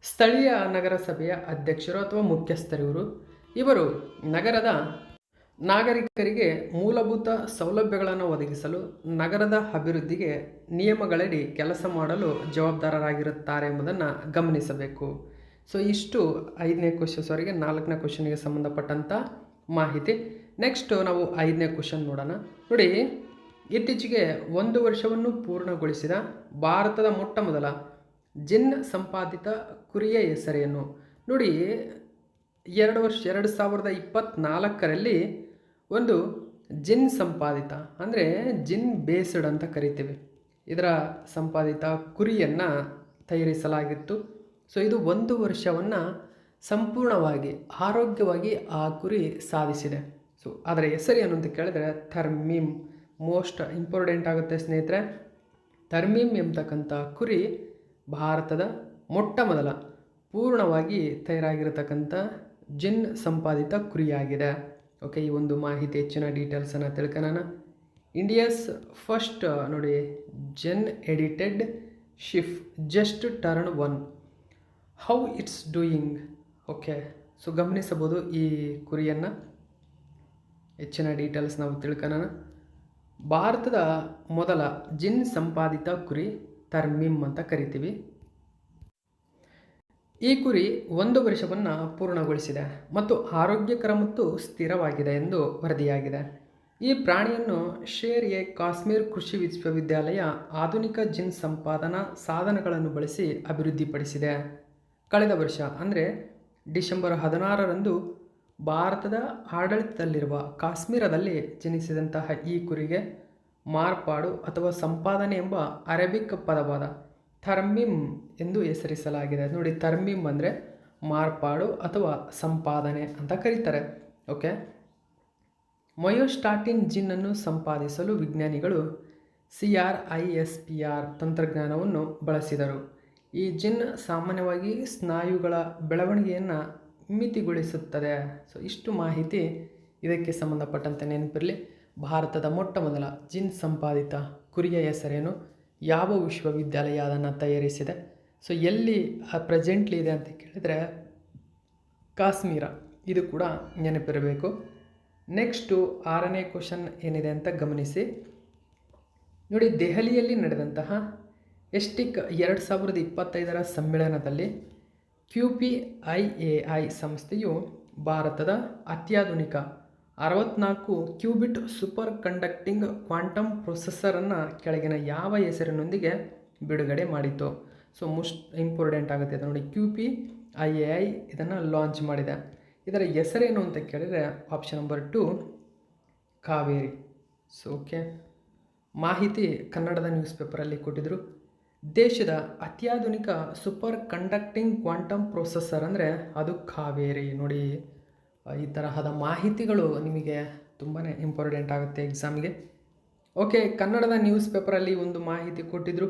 ಸ್ಥಳೀಯ ನಗರಸಭೆಯ ಅಧ್ಯಕ್ಷರು ಅಥವಾ ಮುಖ್ಯಸ್ಥರಿವರು. ಇವರು ನಗರದ ನಾಗರಿಕರಿಗೆ ಮೂಲಭೂತ ಸೌಲಭ್ಯಗಳನ್ನು ಒದಗಿಸಲು ನಗರದ ಅಭಿವೃದ್ಧಿಗೆ ನಿಯಮಗಳಡಿ ಕೆಲಸ ಮಾಡಲು ಜವಾಬ್ದಾರರಾಗಿರುತ್ತಾರೆ ಎಂಬುದನ್ನು ಗಮನಿಸಬೇಕು. ಸೊ ಇಷ್ಟು 5ನೇ ಕ್ವಶನ್ಸ್ವರೆಗೆ 4ನೇ ಕ್ವಶನ್ಗೆ ಸಂಬಂಧಪಟ್ಟಂಥ ಮಾಹಿತಿ. ನೆಕ್ಸ್ಟ್ ನಾವು 5ನೇ ಕ್ವಶನ್ ನೋಡೋಣ. ನೋಡಿ, ಇತ್ತೀಚೆಗೆ 1 ವರ್ಷವನ್ನು ಪೂರ್ಣಗೊಳಿಸಿದ ಭಾರತದ ಮೊಟ್ಟ ಮೊದಲ ಜಿನ್ ಸಂಪಾದಿತ ಕುರಿಯ ಹೆಸರೇನು? ನೋಡಿ, 2024ರಲ್ಲಿ ಒಂದು ಜಿನ್ ಸಂಪಾದಿತ ಅಂದರೆ ಜಿನ್ ಬೇಸ್ಡ್ ಅಂತ ಕರಿತೀವಿ, ಇದರ ಸಂಪಾದಿತ ಕುರಿಯನ್ನು ತಯಾರಿಸಲಾಗಿತ್ತು. ಸೊ ಇದು 1 ವರ್ಷವನ್ನು ಸಂಪೂರ್ಣವಾಗಿ ಆರೋಗ್ಯವಾಗಿ ಆ ಕುರಿ ಸಾಧಿಸಿದೆ. ಸೊ ಅದರ ಹೆಸರು ಏನು ಅಂತ ಕೇಳಿದ್ರೆ ಥರ್ಮೀಮ್. ಮೋಸ್ಟ್ ಇಂಪಾರ್ಟೆಂಟ್ ಆಗುತ್ತೆ ಸ್ನೇಹಿತರೆ. ಥರ್ಮೀಮ್ ಎಂಬತಕ್ಕಂಥ ಕುರಿ ಭಾರತದ ಮೊಟ್ಟ ಮೊದಲ ಪೂರ್ಣವಾಗಿ ತಯಾರಾಗಿರತಕ್ಕಂಥ ಜಿನ್ ಸಂಪಾದಿತ ಕುರಿಯಾಗಿದೆ. ಓಕೆ, ಈ ಒಂದು ಮಾಹಿತಿ ಹೆಚ್ಚಿನ ಡೀಟೇಲ್ಸನ್ನು ತಿಳ್ಕೊಳ್ಳೋಣ. ಇಂಡಿಯಾಸ್ ಫಸ್ಟ್ ನೋಡಿ gene edited sheep just turn 1, how it's doing. Okay, so ಗಮನಿಸಬಹುದು ಈ ಕುರಿಯನ್ನು. ಹೆಚ್ಚಿನ ಡೀಟೇಲ್ಸ್ ನಾವು ತಿಳ್ಕೊಳ್ಳೋಣ. ಭಾರತದ ಮೊದಲ ಜಿನ್ ಸಂಪಾದಿತ ಕುರಿ ಥರ್ಮೀಮ್ ಅಂತ ಕರಿತೀವಿ. ಈ ಕುರಿ 1 ವರ್ಷವನ್ನು ಪೂರ್ಣಗೊಳಿಸಿದೆ ಮತ್ತು ಆರೋಗ್ಯಕರ ಮತ್ತು ಸ್ಥಿರವಾಗಿದೆ ಎಂದು ವರದಿಯಾಗಿದೆ. ಈ ಪ್ರಾಣಿಯನ್ನು ಶೇರ್-ಎ ಕಾಶ್ಮೀರ್ ಕೃಷಿ ವಿಶ್ವವಿದ್ಯಾಲಯ ಆಧುನಿಕ ಜಿನ್ ಸಂಪಾದನಾ ಸಾಧನಗಳನ್ನು ಬಳಸಿ ಅಭಿವೃದ್ಧಿಪಡಿಸಿದೆ. ಕಳೆದ ವರ್ಷ ಅಂದರೆ ಡಿಸೆಂಬರ್ 16ರಂದು ಭಾರತದ ಆಡಳಿತದಲ್ಲಿರುವ ಕಾಶ್ಮೀರದಲ್ಲಿ ಜನಿಸಿದಂತಹ ಈ ಕುರಿಗೆ ಮಾರ್ಪಾಡು ಅಥವಾ ಸಂಪಾದನೆ ಎಂಬ ಅರೇಬಿಕ್ ಪದವಾದ ಥರ್ಮೀಮ್ ಎಂದು ಹೆಸರಿಸಲಾಗಿದೆ. ನೋಡಿ, ಥರ್ಮೀಮ್ ಅಂದರೆ ಮಾರ್ಪಾಡು ಅಥವಾ ಸಂಪಾದನೆ ಅಂತ ಕರೀತಾರೆ. ಓಕೆ, ಮಯೋಸ್ಟಾಟಿನ್ ಜಿನ್ನನ್ನು ಸಂಪಾದಿಸಲು ವಿಜ್ಞಾನಿಗಳು CRISPR ತಂತ್ರಜ್ಞಾನವನ್ನು ಬಳಸಿದರು. ಈ ಜಿನ್ ಸಾಮಾನ್ಯವಾಗಿ ಸ್ನಾಯುಗಳ ಬೆಳವಣಿಗೆಯನ್ನು ಮಿತಿಗೊಳಿಸುತ್ತದೆ. ಸೊ ಇಷ್ಟು ಮಾಹಿತಿ ಇದಕ್ಕೆ ಸಂಬಂಧಪಟ್ಟಂತೆ ನೆನಪಿರಲಿ. ಭಾರತದ ಮೊಟ್ಟ ಮೊದಲ ಜಿನ್ ಸಂಪಾದಿತ ಕುರಿಯ ಹೆಸರೇನು? ಯಾವ ವಿಶ್ವವಿದ್ಯಾಲಯ ಅದನ್ನು ತಯಾರಿಸಿದೆ? ಸೊ ಎಲ್ಲಿ ಪ್ರೆಸೆಂಟ್ಲಿ ಇದೆ ಅಂತ ಕೇಳಿದರೆ ಕಾಶ್ಮೀರ. ಇದು ಕೂಡ ನೆನಪಿರಬೇಕು. ನೆಕ್ಸ್ಟು 6ನೇ ಕ್ವಶನ್ ಏನಿದೆ ಅಂತ ಗಮನಿಸಿ. ನೋಡಿ, ದೆಹಲಿಯಲ್ಲಿ ನಡೆದಂತಹ ಎಸ್ಟಿಕ್ 2025ರ ಸಮ್ಮೇಳನದಲ್ಲಿ QPIAI ಸಂಸ್ಥೆಯು ಭಾರತದ ಅತ್ಯಾಧುನಿಕ 64 ಕ್ಯೂಬಿಟ್ ಸೂಪರ್ ಕಂಡಕ್ಟಿಂಗ್ ಕ್ವಾಂಟಮ್ ಪ್ರೊಸೆಸರನ್ನು ಕೆಳಗಿನ ಯಾವ ಹೆಸರಿನೊಂದಿಗೆ ಬಿಡುಗಡೆ ಮಾಡಿತು? ಸೊ ಮೋಸ್ಟ್ ಇಂಪಾರ್ಟೆಂಟ್ ಆಗುತ್ತೆ ನೋಡಿ. QPIAI ಇದನ್ನು ಲಾಂಚ್ ಮಾಡಿದೆ. ಇದರ ಹೆಸರೇನು ಅಂತ ಕೇಳಿದರೆ option number 2 Kaveri. So okay, ಮಾಹಿತಿ ಕನ್ನಡದ ನ್ಯೂಸ್ ಪೇಪರಲ್ಲಿ ಕೊಟ್ಟಿದ್ದರು. ದೇಶದ ಅತ್ಯಾಧುನಿಕ ಸೂಪರ್ ಕಂಡಕ್ಟಿಂಗ್ ಕ್ವಾಂಟಮ್ ಪ್ರೊಸೆಸರ್ ಅಂದರೆ ಅದು ಕಾವೇರಿ. ನೋಡಿ, ಈ ತರಹದ ಮಾಹಿತಿಗಳು ನಿಮಗೆ ತುಂಬಾ ಇಂಪಾರ್ಟೆಂಟ್ ಆಗುತ್ತೆ ಎಕ್ಸಾಮ್ಗೆ. ಓಕೆ, ಕನ್ನಡದ ನ್ಯೂಸ್ ಪೇಪರಲ್ಲಿ ಒಂದು ಮಾಹಿತಿ ಕೊಟ್ಟಿದ್ದರು.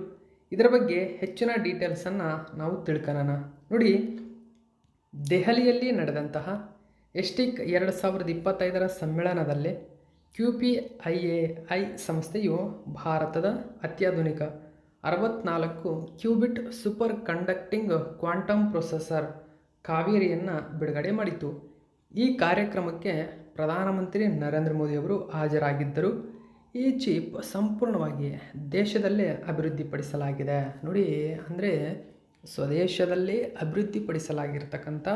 ಇದರ ಬಗ್ಗೆ ಹೆಚ್ಚಿನ ಡೀಟೇಲ್ಸನ್ನು ನಾವು ತಿಳ್ಕೊಳ್ಳೋಣ. ನೋಡಿ, ದೆಹಲಿಯಲ್ಲಿ ನಡೆದಂತಹ ಎಸ್ಟಿಕ್ 2025ರ ಸಮ್ಮೇಳನದಲ್ಲಿ QPIAI ಸಂಸ್ಥೆಯು ಭಾರತದ ಅತ್ಯಾಧುನಿಕ 64 qubit superconducting quantum processor ಕಾವೇರಿಯನ್ನು ಬಿಡುಗಡೆ ಮಾಡಿತು. ಈ ಕಾರ್ಯಕ್ರಮಕ್ಕೆ ಪ್ರಧಾನಮಂತ್ರಿ ನರೇಂದ್ರ ಮೋದಿಯವರು ಹಾಜರಾಗಿದ್ದರು. ಈ ಚಿಪ್ ಸಂಪೂರ್ಣವಾಗಿ ದೇಶದಲ್ಲೇ ಅಭಿವೃದ್ಧಿಪಡಿಸಲಾಗಿದೆ. ನೋಡಿ, ಅಂದರೆ ಸ್ವದೇಶದಲ್ಲಿ ಅಭಿವೃದ್ಧಿಪಡಿಸಲಾಗಿರ್ತಕ್ಕಂಥ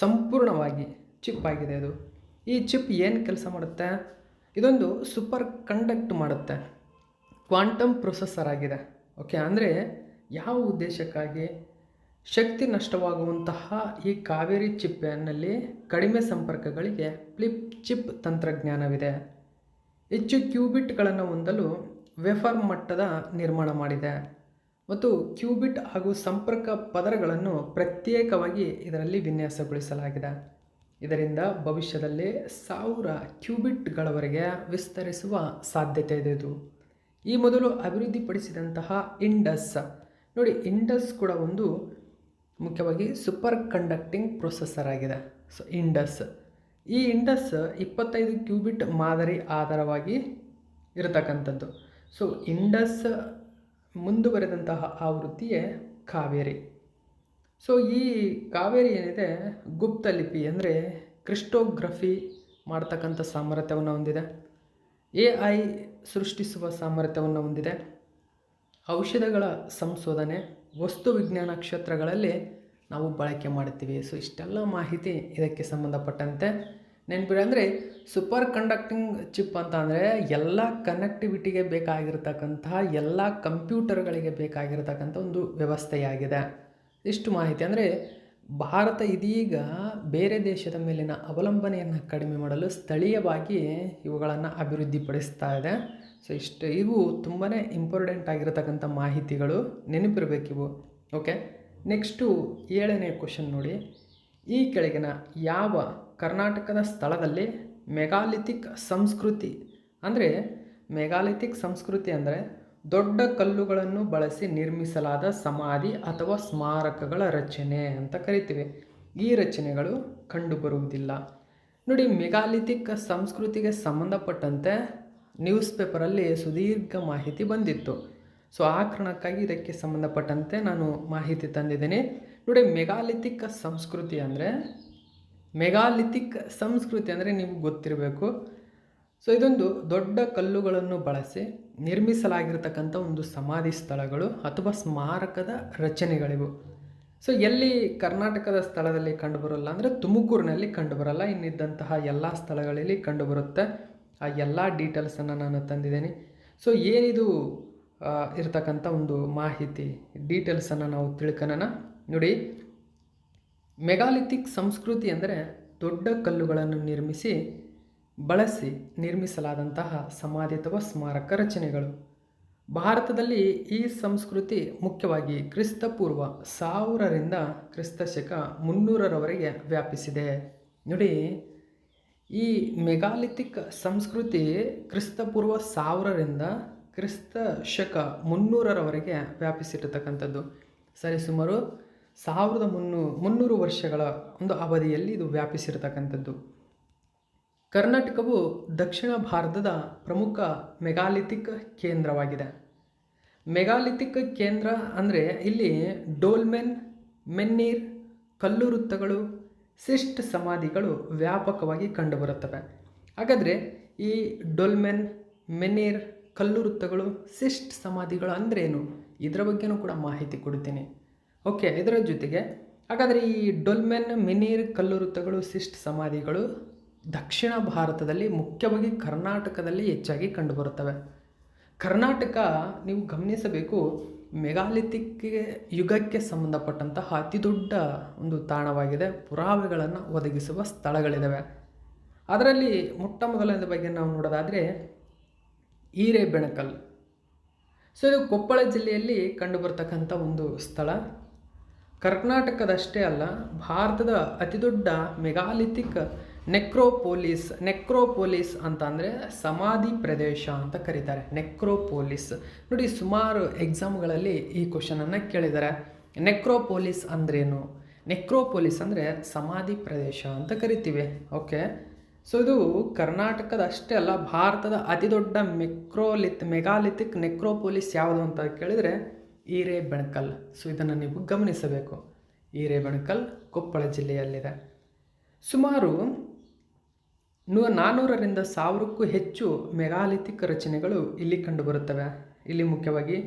ಸಂಪೂರ್ಣವಾಗಿ ಚಿಪ್ ಆಗಿದೆ ಇದು. ಈ ಚಿಪ್ ಏನು ಕೆಲಸ ಮಾಡುತ್ತೆ? ಇದೊಂದು ಸೂಪರ್ ಕಂಡಕ್ಟ್ ಮಾಡುತ್ತೆ, ಕ್ವಾಂಟಮ್ ಪ್ರೊಸೆಸರ್ ಆಗಿದೆ. ಓಕೆ, ಅಂದರೆ ಯಾವ ಉದ್ದೇಶಕ್ಕಾಗಿ? ಶಕ್ತಿ ನಷ್ಟವಾಗುವಂತಹ ಈ ಕಾವೇರಿ ಚಿಪ್ಪಿನಲ್ಲಿ ಕಡಿಮೆ ಸಂಪರ್ಕಗಳಿಗೆ ಫ್ಲಿಪ್ ಚಿಪ್ ತಂತ್ರಜ್ಞಾನವಿದೆ. ಹೆಚ್ಚು ಕ್ಯೂಬಿಟ್ಗಳನ್ನು ಹೊಂದಲು ವೇಫರ್ ಮಟ್ಟದ ನಿರ್ಮಾಣ ಮಾಡಿದೆ ಮತ್ತು ಕ್ಯೂಬಿಟ್ ಹಾಗೂ ಸಂಪರ್ಕ ಪದರಗಳನ್ನು ಪ್ರತ್ಯೇಕವಾಗಿ ಇದರಲ್ಲಿ ವಿನ್ಯಾಸಗೊಳಿಸಲಾಗಿದೆ. ಇದರಿಂದ ಭವಿಷ್ಯದಲ್ಲಿ 1000 ಕ್ಯೂಬಿಟ್ಗಳವರೆಗೆ ವಿಸ್ತರಿಸುವ ಸಾಧ್ಯತೆ ಇದೆ. ಇದು ಈ ಮೊದಲು ಅಭಿವೃದ್ಧಿಪಡಿಸಿದಂತಹ ಇಂಡಸ್. ನೋಡಿ, ಇಂಡಸ್ ಕೂಡ ಒಂದು ಮುಖ್ಯವಾಗಿ ಸೂಪರ್ ಕಂಡಕ್ಟಿಂಗ್ ಪ್ರೊಸೆಸರ್ ಆಗಿದೆ. ಸೊ ಇಂಡಸ್, ಈ ಇಂಡಸ್ 25 ಕ್ಯೂಬಿಟ್ ಮಾದರಿ ಆಧಾರವಾಗಿ ಇರತಕ್ಕಂಥದ್ದು. ಸೊ ಇಂಡಸ್ ಮುಂದುವರೆದಂತಹ ಆವೃತ್ತಿಯೇ ಕಾವೇರಿ. ಸೊ ಈ ಕಾವೇರಿ ಏನಿದೆ ಗುಪ್ತಲಿಪಿ ಅಂದರೆ ಕ್ರಿಪ್ಟೋಗ್ರಫಿ ಮಾಡ್ತಕ್ಕಂಥ ಸಾಮರ್ಥ್ಯವನ್ನು ಹೊಂದಿದೆ. AI ಸೃಷ್ಟಿಸುವ ಸಾಮರ್ಥ್ಯವನ್ನು ಹೊಂದಿದೆ. ಔಷಧಗಳ ಸಂಶೋಧನೆ, ವಸ್ತು ವಿಜ್ಞಾನ ಕ್ಷೇತ್ರಗಳಲ್ಲಿ ನಾವು ಬಳಕೆ ಮಾಡ್ತೀವಿ. ಸೊ ಇಷ್ಟೆಲ್ಲ ಮಾಹಿತಿ ಇದಕ್ಕೆ ಸಂಬಂಧಪಟ್ಟಂತೆ ನೆನಪಿಡಿ. ಅಂದರೆ ಸೂಪರ್ ಕಂಡಕ್ಟಿಂಗ್ ಚಿಪ್ ಅಂತ ಅಂದರೆ ಎಲ್ಲ ಕನೆಕ್ಟಿವಿಟಿಗೆ ಬೇಕಾಗಿರ್ತಕ್ಕಂತಹ ಎಲ್ಲ ಕಂಪ್ಯೂಟರ್ಗಳಿಗೆ ಬೇಕಾಗಿರ್ತಕ್ಕಂಥ ಒಂದು ವ್ಯವಸ್ಥೆಯಾಗಿದೆ. ಇಷ್ಟು ಮಾಹಿತಿ ಅಂದರೆ ಭಾರತ ಇದೀಗ ಬೇರೆ ದೇಶದ ಮೇಲಿನ ಅವಲಂಬನೆಯನ್ನು ಕಡಿಮೆ ಮಾಡಲು ಸ್ಥಳೀಯವಾಗಿ ಇವುಗಳನ್ನು ಅಭಿವೃದ್ಧಿಪಡಿಸ್ತಾ ಇದೆ. ಸೊ ಇವು ತುಂಬಾ ಇಂಪಾರ್ಟೆಂಟ್ ಆಗಿರತಕ್ಕಂಥ ಮಾಹಿತಿಗಳು, ನೆನಪಿರಬೇಕಿವು. ಓಕೆ, ನೆಕ್ಸ್ಟು 7ನೇ ಕ್ವಶನ್ ನೋಡಿ. ಈ ಕೆಳಗಿನ ಯಾವ ಕರ್ನಾಟಕದ ಸ್ಥಳದಲ್ಲಿ ಮೆಗಾಲಿಥಿಕ್ ಸಂಸ್ಕೃತಿ ಅಂದರೆ ದೊಡ್ಡ ಕಲ್ಲುಗಳನ್ನು ಬಳಸಿ ನಿರ್ಮಿಸಲಾದ ಸಮಾಧಿ ಅಥವಾ ಸ್ಮಾರಕಗಳ ರಚನೆ ಅಂತ ಕರಿತೀವಿ. ಈ ರಚನೆಗಳು ಕಂಡುಬರುವುದಿಲ್ಲ. ನೋಡಿ, ಮೆಗಾಲಿಥಿಕ್ ಸಂಸ್ಕೃತಿಗೆ ಸಂಬಂಧಪಟ್ಟಂತೆ ನ್ಯೂಸ್ ಪೇಪರಲ್ಲಿ ಸುದೀರ್ಘ ಮಾಹಿತಿ ಬಂದಿತ್ತು. ಸೊ ಆ ಕಾರಣಕ್ಕಾಗಿ ಇದಕ್ಕೆ ಸಂಬಂಧಪಟ್ಟಂತೆ ನಾನು ಮಾಹಿತಿ ತಂದಿದ್ದೀನಿ. ನೋಡಿ, ಮೆಗಾಲಿಥಿಕ್ ಸಂಸ್ಕೃತಿ ಅಂದರೆ ನಿಮಗೆ ಗೊತ್ತಿರಬೇಕು. ಸೊ ಇದೊಂದು ದೊಡ್ಡ ಕಲ್ಲುಗಳನ್ನು ಬಳಸಿ ನಿರ್ಮಿಸಲಾಗಿರ್ತಕ್ಕಂಥ ಒಂದು ಸಮಾಧಿ ಸ್ಥಳಗಳು ಅಥವಾ ಸ್ಮಾರಕದ ರಚನೆಗಳಿವು. ಸೊ ಎಲ್ಲಿ ಕರ್ನಾಟಕದ ಸ್ಥಳದಲ್ಲಿ ಕಂಡುಬರೋಲ್ಲ ಅಂದರೆ ತುಮಕೂರಿನಲ್ಲಿ ಕಂಡುಬರಲ್ಲ. ಇನ್ನಿದ್ದಂತಹ ಎಲ್ಲ ಸ್ಥಳಗಳಲ್ಲಿ ಕಂಡುಬರುತ್ತೆ. ಆ ಎಲ್ಲ ಡೀಟೇಲ್ಸನ್ನು ನಾನು ತಂದಿದ್ದೀನಿ. ಸೊ ಏನಿದು ಇರತಕ್ಕಂಥ ಒಂದು ಮಾಹಿತಿ ಡೀಟೇಲ್ಸನ್ನು ನಾವು ತಿಳ್ಕೊಳ್ಳೋಣ. ನೋಡಿ, ಮೆಗಾಲಿಥಿಕ್ ಸಂಸ್ಕೃತಿ ಅಂದರೆ ದೊಡ್ಡ ಕಲ್ಲುಗಳನ್ನು ಬಳಸಿ ನಿರ್ಮಿಸಲಾದಂತಹ ಸಮಾಧಿ ಅಥವಾ ಸ್ಮಾರಕ ರಚನೆಗಳು. ಭಾರತದಲ್ಲಿ ಈ ಸಂಸ್ಕೃತಿ ಮುಖ್ಯವಾಗಿ ಕ್ರಿಸ್ತಪೂರ್ವ 1000ರಿಂದ ಕ್ರಿಸ್ತಶಕ 300ರವರೆಗೆ ವ್ಯಾಪಿಸಿದೆ. ನೋಡಿ, ಈ ಮೆಗಾಲಿಥಿಕ್ ಸಂಸ್ಕೃತಿ ಕ್ರಿಸ್ತಪೂರ್ವ 1000ರಿಂದ ಕ್ರಿಸ್ತಶಕ 300ರವರೆಗೆ ವ್ಯಾಪಿಸಿರತಕ್ಕಂಥದ್ದು. ಸರಿಸುಮಾರು 1300 ವರ್ಷಗಳ ಒಂದು ಅವಧಿಯಲ್ಲಿ ಇದು ವ್ಯಾಪಿಸಿರತಕ್ಕಂಥದ್ದು. ಕರ್ನಾಟಕವು ದಕ್ಷಿಣ ಭಾರತದ ಪ್ರಮುಖ ಮೆಗಾಲಿಥಿಕ್ ಕೇಂದ್ರವಾಗಿದೆ. ಮೆಗಾಲಿಥಿಕ್ ಕೇಂದ್ರ ಅಂದರೆ ಇಲ್ಲಿ ಡೋಲ್ಮೆನ್, ಮೆನ್ನೀರ್, ಕಲ್ಲು ವೃತ್ತಗಳು, ಸಿಸ್ಟ್ ಸಮಾಧಿಗಳು ವ್ಯಾಪಕವಾಗಿ ಕಂಡುಬರುತ್ತವೆ. ಹಾಗಾದರೆ ಈ ಡೋಲ್ಮೆನ್, ಮೆನ್ನೀರ್, ಕಲ್ಲು ವೃತ್ತಗಳು, ಸಿಸ್ಟ್ ಸಮಾಧಿಗಳು ಅಂದ್ರೇನು, ಇದರ ಬಗ್ಗೆನೂ ಕೂಡ ಮಾಹಿತಿ ಕೊಡ್ತೀನಿ. ಓಕೆ, ಇದರ ಜೊತೆಗೆ ಹಾಗಾದರೆ ಈ ಡೊಲ್ಮೆನ್, ಮೆನೀರ್, ಕಲ್ಲು ವೃತ್ತಗಳು, ಸಿಸ್ಟ್ ಸಮಾಧಿಗಳು ದಕ್ಷಿಣ ಭಾರತದಲ್ಲಿ ಮುಖ್ಯವಾಗಿ ಕರ್ನಾಟಕದಲ್ಲಿ ಹೆಚ್ಚಾಗಿ ಕಂಡುಬರುತ್ತವೆ. ಕರ್ನಾಟಕ ನೀವು ಗಮನಿಸಬೇಕು, ಮೆಗಾಲಿಥಿಕ್ ಯುಗಕ್ಕೆ ಸಂಬಂಧಪಟ್ಟಂತಹ ಅತಿ ದೊಡ್ಡ ಒಂದು ತಾಣವಾಗಿದೆ. ಪುರಾವೆಗಳನ್ನು ಒದಗಿಸುವ ಸ್ಥಳಗಳಿದ್ದಾವೆ. ಅದರಲ್ಲಿ ಮೊಟ್ಟ ಮೊದಲನೇ ಬಗ್ಗೆ ನಾವು ನೋಡೋದಾದರೆ ಹಿರೇಬೆಣಕಲ್. ಸೊ ಇದು ಕೊಪ್ಪಳ ಜಿಲ್ಲೆಯಲ್ಲಿ ಕಂಡುಬರ್ತಕ್ಕಂಥ ಒಂದು ಸ್ಥಳ. ಕರ್ನಾಟಕದಷ್ಟೇ ಅಲ್ಲ, ಭಾರತದ ಅತಿ ದೊಡ್ಡ ಮೆಗಾಲಿಥಿಕ್ ನೆಕ್ರೋಪೋಲಿಸ್ ಅಂತ ಅಂದರೆ ಸಮಾಧಿ ಪ್ರದೇಶ ಅಂತ ಕರೀತಾರೆ. ನೆಕ್ರೋಪೋಲಿಸ್ ನೋಡಿ, ಸುಮಾರು ಎಕ್ಸಾಮ್ಗಳಲ್ಲಿ ಈ ಕ್ವಶನನ್ನು ಕೇಳಿದ್ದಾರೆ. ನೆಕ್ರೋಪೋಲಿಸ್ ಅಂದ್ರೇನು? ನೆಕ್ರೋಪೋಲಿಸ್ ಅಂದರೆ ಸಮಾಧಿ ಪ್ರದೇಶ ಅಂತ ಕರಿತೀವಿ. ಓಕೆ, ಸೊ ಇದು ಕರ್ನಾಟಕದ ಅಷ್ಟೇ ಅಲ್ಲ, ಭಾರತದ ಅತಿ ದೊಡ್ಡ ಮೆಗಾಲಿಥಿಕ್ ನೆಕ್ರೋಪೋಲಿಸ್ ಯಾವುದು ಅಂತ ಕೇಳಿದರೆ ಹಿರೇಬೆಣಕಲ್. ಸೊ ಇದನ್ನು ನೀವು ಗಮನಿಸಬೇಕು. ಹಿರೇಬೆಣಕಲ್ ಕೊಪ್ಪಳ ಜಿಲ್ಲೆಯಲ್ಲಿದೆ. ಸುಮಾರು 400ರಿಂದ 1000ಕ್ಕೂ ಹೆಚ್ಚು ಮೆಗಾಲಿಥಿಕ್ ರಚನೆಗಳು ಇಲ್ಲಿ ಕಂಡುಬರುತ್ತವೆ. ಇಲ್ಲಿ ಮುಖ್ಯವಾಗಿ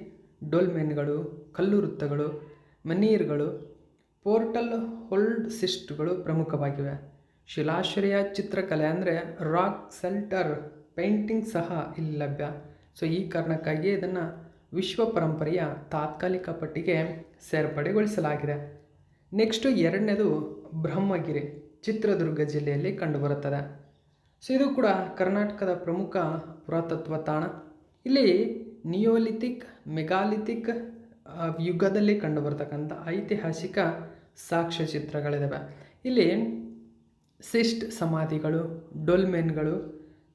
ಡೋಲ್ಮೆನ್ಗಳು, ಕಲ್ಲು ವೃತ್ತಗಳು, ಮನೀರ್ಗಳು, ಪೋರ್ಟಲ್ ಹೋಲ್ಡ್ ಸಿಸ್ಟ್ಗಳು ಪ್ರಮುಖವಾಗಿವೆ. ಶಿಲಾಶ್ರಯ ಚಿತ್ರಕಲೆ ಅಂದರೆ ರಾಕ್ ಸೆಲ್ಟರ್ ಪೇಂಟಿಂಗ್ ಸಹ ಇಲ್ಲಿ ಲಭ್ಯ. ಸೊ ಈ ಕಾರಣಕ್ಕಾಗಿ ಇದನ್ನು ವಿಶ್ವ ಪರಂಪರೆಯ ತಾತ್ಕಾಲಿಕ ಪಟ್ಟಿಗೆ ಸೇರ್ಪಡೆಗೊಳಿಸಲಾಗಿದೆ. ನೆಕ್ಸ್ಟು 2ನೇದು ಬ್ರಹ್ಮಗಿರಿ, ಚಿತ್ರದುರ್ಗ ಜಿಲ್ಲೆಯಲ್ಲಿ ಕಂಡುಬರುತ್ತದೆ. ಸೊ ಇದು ಕೂಡ ಕರ್ನಾಟಕದ ಪ್ರಮುಖ ಪುರಾತತ್ವ ತಾಣ. ಇಲ್ಲಿ ನಿಯೋಲಿಥಿಕ್, ಮೆಗಾಲಿಥಿಕ್ ಯುಗದಲ್ಲಿ ಕಂಡುಬರ್ತಕ್ಕಂಥ ಐತಿಹಾಸಿಕ ಸಾಕ್ಷ್ಯಚಿತ್ರಗಳಿದ್ದಾವೆ. ಇಲ್ಲಿ ಸಿಸ್ಟ್ ಸಮಾಧಿಗಳು, ಡೊಲ್ಮೆನ್ಗಳು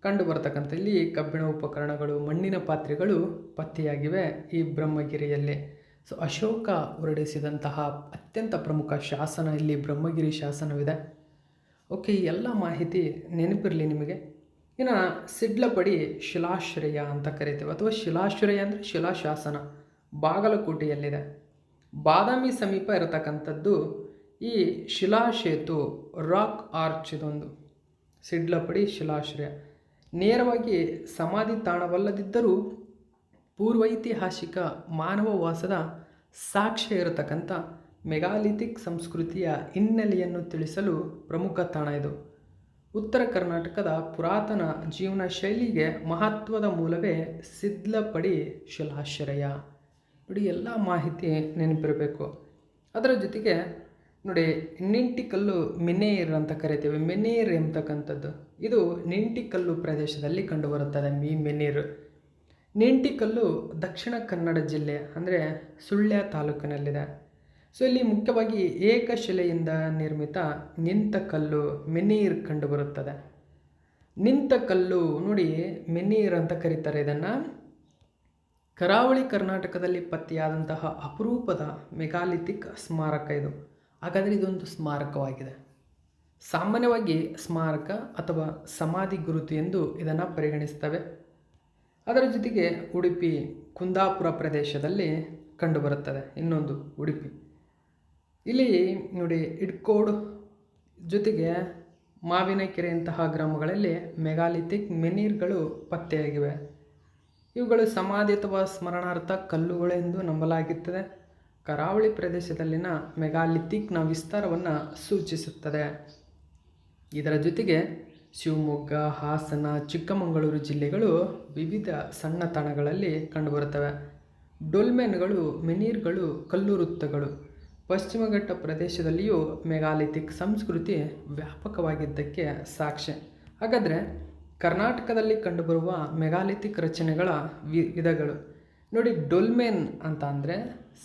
ಕಂಡುಬರ್ತಕ್ಕಂಥ ಇಲ್ಲಿ ಕಬ್ಬಿಣ ಉಪಕರಣಗಳು, ಮಣ್ಣಿನ ಪಾತ್ರೆಗಳು ಪತ್ತೆಯಾಗಿವೆ ಈ ಬ್ರಹ್ಮಗಿರಿಯಲ್ಲಿ. ಸೊ ಅಶೋಕ ಹೊರಡಿಸಿದಂತಹ ಅತ್ಯಂತ ಪ್ರಮುಖ ಶಾಸನ ಇಲ್ಲಿ ಬ್ರಹ್ಮಗಿರಿ ಶಾಸನವಿದೆ. ಓಕೆ, ಈ ಎಲ್ಲ ಮಾಹಿತಿ ನೆನಪಿರಲಿ ನಿಮಗೆ. ಇನ್ನು ಸಿಡ್ಲಪಡಿ ಶಿಲಾಶ್ರಯ ಅಂತ ಕರಿತೇವೆ, ಅಥವಾ ಶಿಲಾಶ್ರಯ ಅಂದರೆ ಶಿಲಾಶಾಸನ, ಬಾಗಲಕೋಟೆಯಲ್ಲಿದೆ. ಬಾದಾಮಿ ಸಮೀಪ ಇರತಕ್ಕಂಥದ್ದು ಈ ಶಿಲಾಶೇತು, ರಾಕ್ ಆರ್ಚ್ ಇದೊಂದು. ಸಿಡ್ಲಪಡಿ ಶಿಲಾಶ್ರಯ ನೇರವಾಗಿ ಸಮಾಧಿ ತಾಣವಲ್ಲದಿದ್ದರೂ ಪೂರ್ವೈತಿಹಾಸಿಕ ಮಾನವ ವಾಸದ ಸಾಕ್ಷ್ಯ ಇರತಕ್ಕಂಥ ಮೆಗಾಲಿಥಿಕ್ ಸಂಸ್ಕೃತಿಯ ಹಿನ್ನೆಲೆಯನ್ನು ತಿಳಿಸಲು ಪ್ರಮುಖ ತಾಣ ಇದು. ಉತ್ತರ ಕರ್ನಾಟಕದ ಪುರಾತನ ಜೀವನ ಶೈಲಿಗೆ ಮಹತ್ವದ ಮೂಲವೇ ಸಿದ್ಲಪಡಿ ಶಿಲಾಶ್ರಯ. ನೋಡಿ, ಎಲ್ಲ ಮಾಹಿತಿ ನೆನಪಿರಬೇಕು. ಅದರ ಜೊತೆಗೆ ನೋಡಿ, ನಿಂಟಿಕಲ್ಲು ಮೆನೇರ್ ಅಂತ ಕರಿತೇವೆ. ಮೆನೇರ್ ಎಂಬತಕ್ಕಂಥದ್ದು ಇದು ನಿಂಟಿಕಲ್ಲು ಪ್ರದೇಶದಲ್ಲಿ ಕಂಡುಬರುತ್ತದೆ. ಮೆನೇರ್ ನಿಂಟಿಕಲ್ಲು ದಕ್ಷಿಣ ಕನ್ನಡ ಜಿಲ್ಲೆ ಅಂದರೆ ಸುಳ್ಯ ತಾಲೂಕಿನಲ್ಲಿದೆ. ಸೊ ಇಲ್ಲಿ ಮುಖ್ಯವಾಗಿ ಏಕಶಿಲೆಯಿಂದ ನಿರ್ಮಿತ ನಿಂತಕಲ್ಲು ಮೆನೀರ್ ಕಂಡುಬರುತ್ತದೆ. ನಿಂತಕಲ್ಲು ನೋಡಿ, ಮೆನೀರ್ ಅಂತ ಕರೀತಾರೆ ಇದನ್ನು. ಕರಾವಳಿ ಕರ್ನಾಟಕದಲ್ಲಿ ಪತ್ತೆಯಾದಂತಹ ಅಪರೂಪದ ಮೆಗಾಲಿಥಿಕ್ ಸ್ಮಾರಕ ಇದು. ಹಾಗಾದರೆ ಇದೊಂದು ಸ್ಮಾರಕವಾಗಿದೆ. ಸಾಮಾನ್ಯವಾಗಿ ಸ್ಮಾರಕ ಅಥವಾ ಸಮಾಧಿ ಗುರುತು ಎಂದು ಇದನ್ನು ಪರಿಗಣಿಸ್ತವೆ. ಅದರ ಜೊತೆಗೆ ಉಡುಪಿ ಕುಂದಾಪುರ ಪ್ರದೇಶದಲ್ಲಿ ಕಂಡುಬರುತ್ತದೆ. ಇನ್ನೊಂದು ಉಡುಪಿ. ಇಲ್ಲಿ ನೋಡಿ, ಇಡ್ಕೋಡ್ ಜೊತೆಗೆ ಮಾವಿನಕೆರೆಯಂತಹ ಗ್ರಾಮಗಳಲ್ಲಿ ಮೆಗಾಲಿಥಿಕ್ ಮೆನೀರ್ಗಳು ಪತ್ತೆಯಾಗಿವೆ. ಇವುಗಳು ಸಮಾಧಿ ಅಥವಾ ಸ್ಮರಣಾರ್ಥ ಕಲ್ಲುಗಳೆಂದು ನಂಬಲಾಗುತ್ತದೆ. ಕರಾವಳಿ ಪ್ರದೇಶದಲ್ಲಿನ ಮೆಗಾಲಿಥಿಕ್ನ ವಿಸ್ತಾರವನ್ನು ಸೂಚಿಸುತ್ತದೆ. ಇದರ ಜೊತೆಗೆ ಶಿವಮೊಗ್ಗ, ಹಾಸನ, ಚಿಕ್ಕಮಗಳೂರು ಜಿಲ್ಲೆಗಳು ವಿವಿಧ ಸಣ್ಣ ತಾಣಗಳಲ್ಲಿ ಕಂಡುಬರುತ್ತವೆ. ಡೊಲ್ಮೆನ್ಗಳು, ಮೆನೀರ್ಗಳು, ಕಲ್ಲು ವೃತ್ತಗಳು. ಪಶ್ಚಿಮ ಘಟ್ಟ ಪ್ರದೇಶದಲ್ಲಿಯೂ ಮೆಗಾಲಿಥಿಕ್ ಸಂಸ್ಕೃತಿ ವ್ಯಾಪಕವಾಗಿದ್ದಕ್ಕೆ ಸಾಕ್ಷ್ಯ. ಹಾಗಾದರೆ ಕರ್ನಾಟಕದಲ್ಲಿ ಕಂಡುಬರುವ ಮೆಗಾಲಿಥಿಕ್ ರಚನೆಗಳ ವಿಧಗಳು ನೋಡಿ. ಡೊಲ್ಮೆನ್ ಅಂತ ಅಂದರೆ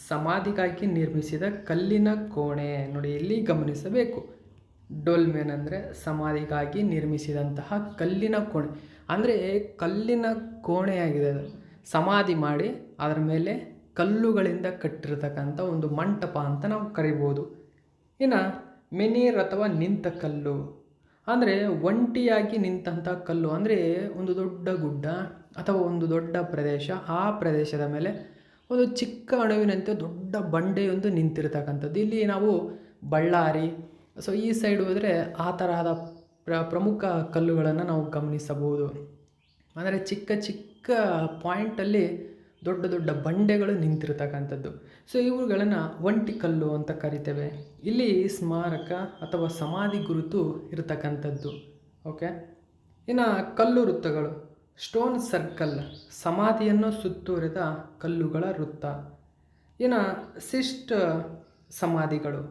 ಸಮಾಧಿಗಾಗಿ ನಿರ್ಮಿಸಿದ ಕಲ್ಲಿನ ಕೋಣೆ. ನೋಡಿ, ಇಲ್ಲಿ ಗಮನಿಸಬೇಕು. ಡೊಲ್ಮೆನ್ ಅಂದರೆ ಸಮಾಧಿಗಾಗಿ ನಿರ್ಮಿಸಿದಂತಹ ಕಲ್ಲಿನ ಕೋಣೆ, ಅಂದರೆ ಕಲ್ಲಿನ ಕೋಣೆಯಾಗಿದೆ ಅದು. ಸಮಾಧಿ ಮಾಡಿ ಅದರ ಮೇಲೆ ಕಲ್ಲುಗಳಿಂದ ಕಟ್ಟಿರ್ತಕ್ಕಂಥ ಒಂದು ಮಂಟಪ ಅಂತ ನಾವು ಕರಿಬೋದು. ಇನ್ನು ಮೆನೀರ್ ಅಥವಾ ನಿಂತ ಕಲ್ಲು ಅಂದರೆ ಒಂಟಿಯಾಗಿ ನಿಂತಹ ಕಲ್ಲು. ಅಂದರೆ ಒಂದು ದೊಡ್ಡ ಗುಡ್ಡ ಅಥವಾ ಒಂದು ದೊಡ್ಡ ಪ್ರದೇಶ, ಆ ಪ್ರದೇಶದ ಮೇಲೆ ಒಂದು ಚಿಕ್ಕ ಅಣುವಿನಂತೆ ದೊಡ್ಡ ಬಂಡೆಯೊಂದು ನಿಂತಿರ್ತಕ್ಕಂಥದ್ದು. ಇಲ್ಲಿ ನಾವು ಬಳ್ಳಾರಿ, ಸೊ ಈ ಸೈಡ್ ಹೋದರೆ ಆ ತರಹದ ಪ್ರಮುಖ ಕಲ್ಲುಗಳನ್ನು ನಾವು ಗಮನಿಸಬಹುದು. ಅಂದರೆ ಚಿಕ್ಕ ಚಿಕ್ಕ ಪಾಯಿಂಟಲ್ಲಿ ದೊಡ್ಡ ದೊಡ್ಡ ಬಂಡೆಗಳು ನಿಂತಿರ್ತಕ್ಕಂಥದ್ದು. ಸೊ ಇವುಗಳನ್ನು ಒಂಟಿ ಕಲ್ಲು ಅಂತ ಕರಿತೇವೆ. ಇಲ್ಲಿ ಸ್ಮಾರಕ ಅಥವಾ ಸಮಾಧಿ ಗುರುತು ಇರತಕ್ಕಂಥದ್ದು. ಓಕೆ. ಇನ್ನು ಕಲ್ಲು ವೃತ್ತಗಳು, ಸ್ಟೋನ್ ಸರ್ಕಲ್, ಸಮಾಧಿಯನ್ನು ಸುತ್ತುವರಿದ ಕಲ್ಲುಗಳ ವೃತ್ತ. ಇನ್ನು ಸಿಸ್ಟ್ ಸಮಾಧಿಗಳು,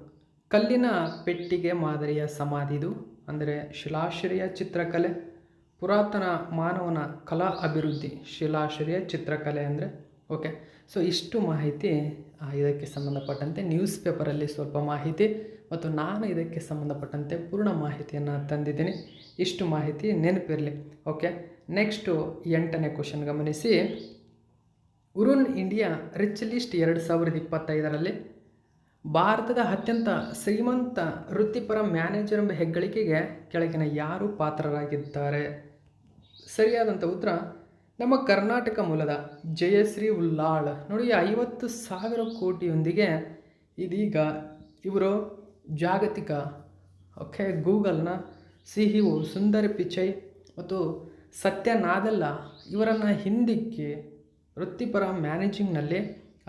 ಕಲ್ಲಿನ ಪೆಟ್ಟಿಗೆ ಮಾದರಿಯ ಸಮಾಧಿದು, ಅಂದರೆ ಶಿಲಾಶ್ರಯ ಚಿತ್ರಕಲೆ. ಪುರಾತನ ಮಾನವನ ಕಲಾ ಅಭಿವೃದ್ಧಿ, ಶಿಲಾಶ್ರಯ ಚಿತ್ರಕಲೆ ಅಂದರೆ. ಓಕೆ. ಸೊ ಇಷ್ಟು ಮಾಹಿತಿ ಇದಕ್ಕೆ ಸಂಬಂಧಪಟ್ಟಂತೆ ನ್ಯೂಸ್ ಪೇಪರಲ್ಲಿ ಸ್ವಲ್ಪ ಮಾಹಿತಿ ಮತ್ತು ನಾನು ಇದಕ್ಕೆ ಸಂಬಂಧಪಟ್ಟಂತೆ ಪೂರ್ಣ ಮಾಹಿತಿಯನ್ನು ತಂದಿದ್ದೀನಿ. ಇಷ್ಟು ಮಾಹಿತಿ ನೆನಪಿರಲಿ. ಓಕೆ. ನೆಕ್ಸ್ಟು 8ನೇ ಕ್ವಶನ್ ಗಮನಿಸಿ. ಉರುನ್ ಇಂಡಿಯಾ ರಿಚ್ ಲಿಸ್ಟ್ 2025ರಲ್ಲಿ ಭಾರತದ ಅತ್ಯಂತ ಶ್ರೀಮಂತ ವೃತ್ತಿಪರ ಮ್ಯಾನೇಜರ್ ಎಂಬ ಹೆಗ್ಗಳಿಕೆಗೆ ಕೆಳಗಿನ ಯಾರು ಪಾತ್ರರಾಗಿದ್ದಾರೆ? ಸರಿಯಾದಂಥ ಉತ್ತರ ನಮ್ಮ ಕರ್ನಾಟಕ ಮೂಲದ ಜಯಶ್ರೀ ಉಲ್ಲಾಳ್. ನೋಡಿ, 50,000 ಕೋಟಿಯೊಂದಿಗೆ ಇದೀಗ ಇವರು ಜಾಗತಿಕ ಗೂಗಲ್ನ CEO ಸುಂದರ್ ಪಿಚೈ ಮತ್ತು ಸತ್ಯ ನಾದೆಲ್ಲಾ ಇವರನ್ನು ಹಿಂದಿಕ್ಕಿ ವೃತ್ತಿಪರ ಮ್ಯಾನೇಜಿಂಗ್ನಲ್ಲಿ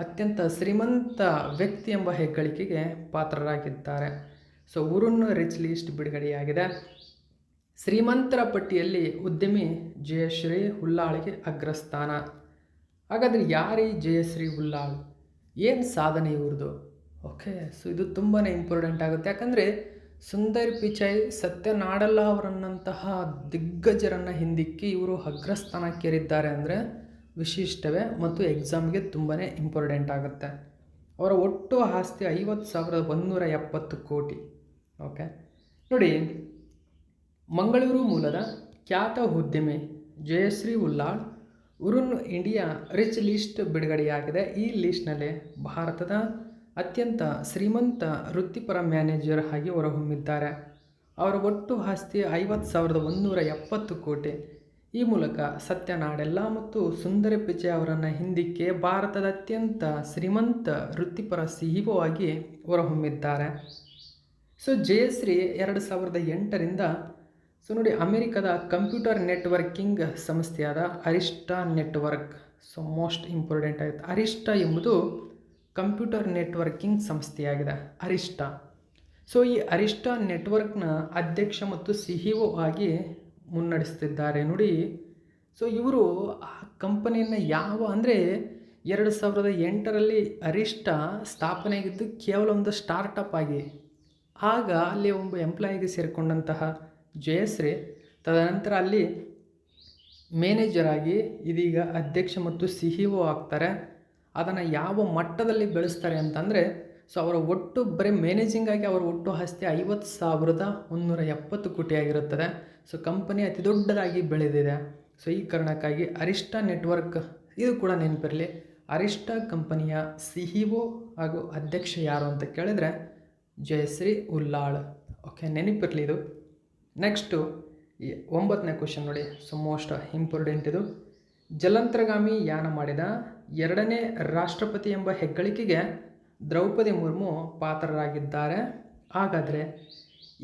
ಅತ್ಯಂತ ಶ್ರೀಮಂತ ವ್ಯಕ್ತಿ ಎಂಬ ಹೆಗ್ಗಳಿಕೆಗೆ ಪಾತ್ರರಾಗಿದ್ದಾರೆ. ಸೊ ಉರುನ್ ರಿಚ್ ಲಿಸ್ಟ್ ಬಿಡುಗಡೆಯಾಗಿದೆ. ಶ್ರೀಮಂತರ ಪಟ್ಟಿಯಲ್ಲಿ ಉದ್ಯಮಿ ಜಯಶ್ರೀ ಉಲ್ಲಾಳ್ಗೆ ಅಗ್ರಸ್ಥಾನ. ಹಾಗಾದರೆ ಯಾರೀ ಜಯಶ್ರೀ ಉಲ್ಲಾಳ್? ಏನು ಸಾಧನೆ ಇವ್ರದ್ದು? ಓಕೆ. ಸೊ ಇದು ತುಂಬಾ ಇಂಪಾರ್ಟೆಂಟ್ ಆಗುತ್ತೆ. ಯಾಕಂದರೆ ಸುಂದರ್ ಪಿಚೈ, ಸತ್ಯ ನಾಡೆಲ್ಲಾ ಅವರನ್ನಂತಹ ದಿಗ್ಗಜರನ್ನು ಹಿಂದಿಕ್ಕಿ ಇವರು ಅಗ್ರಸ್ಥಾನಕ್ಕೇರಿದ್ದಾರೆ ಅಂದರೆ ವಿಶಿಷ್ಟವೇ ಮತ್ತು ಎಕ್ಸಾಮ್ಗೆ ತುಂಬಾ ಇಂಪಾರ್ಟೆಂಟ್ ಆಗುತ್ತೆ. ಅವರ ಒಟ್ಟು ಆಸ್ತಿ 50,170 ಕೋಟಿ. ಓಕೆ. ನೋಡಿ, ಮಂಗಳೂರು ಮೂಲದ ಖ್ಯಾತ ಉದ್ಯಮಿ Jayashree Ullal Hurun India rich list ಬಿಡುಗಡೆಯಾಗಿದೆ. ಈ ಲಿಸ್ಟ್ನಲ್ಲಿ ಭಾರತದ ಅತ್ಯಂತ ಶ್ರೀಮಂತ ವೃತ್ತಿಪರ ಮ್ಯಾನೇಜರ್ ಆಗಿ ಹೊರಹೊಮ್ಮಿದ್ದಾರೆ. ಅವರ ಒಟ್ಟು ಆಸ್ತಿ 50,170 ಕೋಟಿ. ಈ ಮೂಲಕ ಸತ್ಯ ನಾಡೆಲ್ಲಾ ಮತ್ತು ಸುಂದರ ಪಿಚೈ ಅವರನ್ನು ಹಿಂದಿಕ್ಕಿ ಭಾರತದ ಅತ್ಯಂತ ಶ್ರೀಮಂತ ವೃತ್ತಿಪರ CEO ಆಗಿ ಹೊರಹೊಮ್ಮಿದ್ದಾರೆ. ಸೊ ಜಯಶ್ರೀ 2008ರಿಂದ ಸೊ ನೋಡಿ, ಅಮೆರಿಕದ ಕಂಪ್ಯೂಟರ್ ನೆಟ್ವರ್ಕಿಂಗ್ ಸಂಸ್ಥೆಯಾದ ಅರಿಸ್ಟಾ ನೆಟ್ವರ್ಕ್, ಸೊ ಮೋಸ್ಟ್ ಇಂಪಾರ್ಟೆಂಟ್ ಆಗುತ್ತೆ. ಅರಿಸ್ಟಾ ಎಂಬುದು ಕಂಪ್ಯೂಟರ್ ನೆಟ್ವರ್ಕಿಂಗ್ ಸಂಸ್ಥೆಯಾಗಿದೆ, ಅರಿಸ್ಟಾ. ಸೊ ಈ ಅರಿಸ್ಟಾ ನೆಟ್ವರ್ಕ್ನ ಅಧ್ಯಕ್ಷ ಮತ್ತು CEO ಆಗಿ ಮುನ್ನಡೆಸ್ತಿದ್ದಾರೆ ನೋಡಿ. ಸೊ ಇವರು ಆ ಕಂಪನಿಯನ್ನು ಅಂದರೆ 2008ರಲ್ಲಿ ಅರಿಸ್ಟಾ ಸ್ಥಾಪನೆಯಾಗಿದ್ದು ಕೇವಲ ಒಂದು ಸ್ಟಾರ್ಟಪ್ ಆಗಿ. ಆಗ ಅಲ್ಲಿ ಒಬ್ಬ ಎಂಪ್ಲಾಯಿಗೆ ಸೇರಿಕೊಂಡಂತಹ ಜಯಶ್ರೀ ತದನಂತರ ಅಲ್ಲಿ ಮ್ಯಾನೇಜರ್ ಆಗಿ ಇದೀಗ ಅಧ್ಯಕ್ಷ ಮತ್ತು CEO ಆಗ್ತಾರೆ. ಅದನ್ನು ಯಾವ ಮಟ್ಟದಲ್ಲಿ ಬೆಳೆಸ್ತಾರೆ ಅಂತಂದರೆ, ಸೊ ಅವರ ಒಟ್ಟು ಬರೀ ಮ್ಯಾನೇಜಿಂಗ್ ಆಗಿ ಅವರ ಒಟ್ಟು ಆಸ್ತಿ 50,170 ಕೋಟಿ ಆಗಿರುತ್ತದೆ. ಸೊ ಕಂಪನಿ ಅತಿ ದೊಡ್ಡದಾಗಿ ಬೆಳೆದಿದೆ. ಸೊ ಈ ಕಾರಣಕ್ಕಾಗಿ ಅರಿಸ್ಟಾ ನೆಟ್ವರ್ಕ್, ಇದು ಕೂಡ ನೆನಪಿರಲಿ, ಅರಿಸ್ಟಾ ಕಂಪನಿಯ CEO ಹಾಗೂ ಅಧ್ಯಕ್ಷ ಯಾರು ಅಂತ ಕೇಳಿದರೆ ಜಯಶ್ರೀ ಉಲ್ಲಾಳ್. ಓಕೆ, ನೆನಪಿರಲಿ ಇದು. ನೆಕ್ಸ್ಟು 9ನೇ ಕ್ವಶನ್ ನೋಡಿ, ಸೊ ಮೋಸ್ಟ್ ಇಂಪಾರ್ಟೆಂಟ್ ಇದು. ಜಲಾಂತರ್ಗಾಮಿ ಯಾನ ಮಾಡಿದ 2ನೇ ರಾಷ್ಟ್ರಪತಿ ಎಂಬ ಹೆಗ್ಗಳಿಕೆಗೆ ದ್ರೌಪದಿ ಮುರ್ಮು ಪಾತ್ರರಾಗಿದ್ದಾರೆ. ಹಾಗಾದರೆ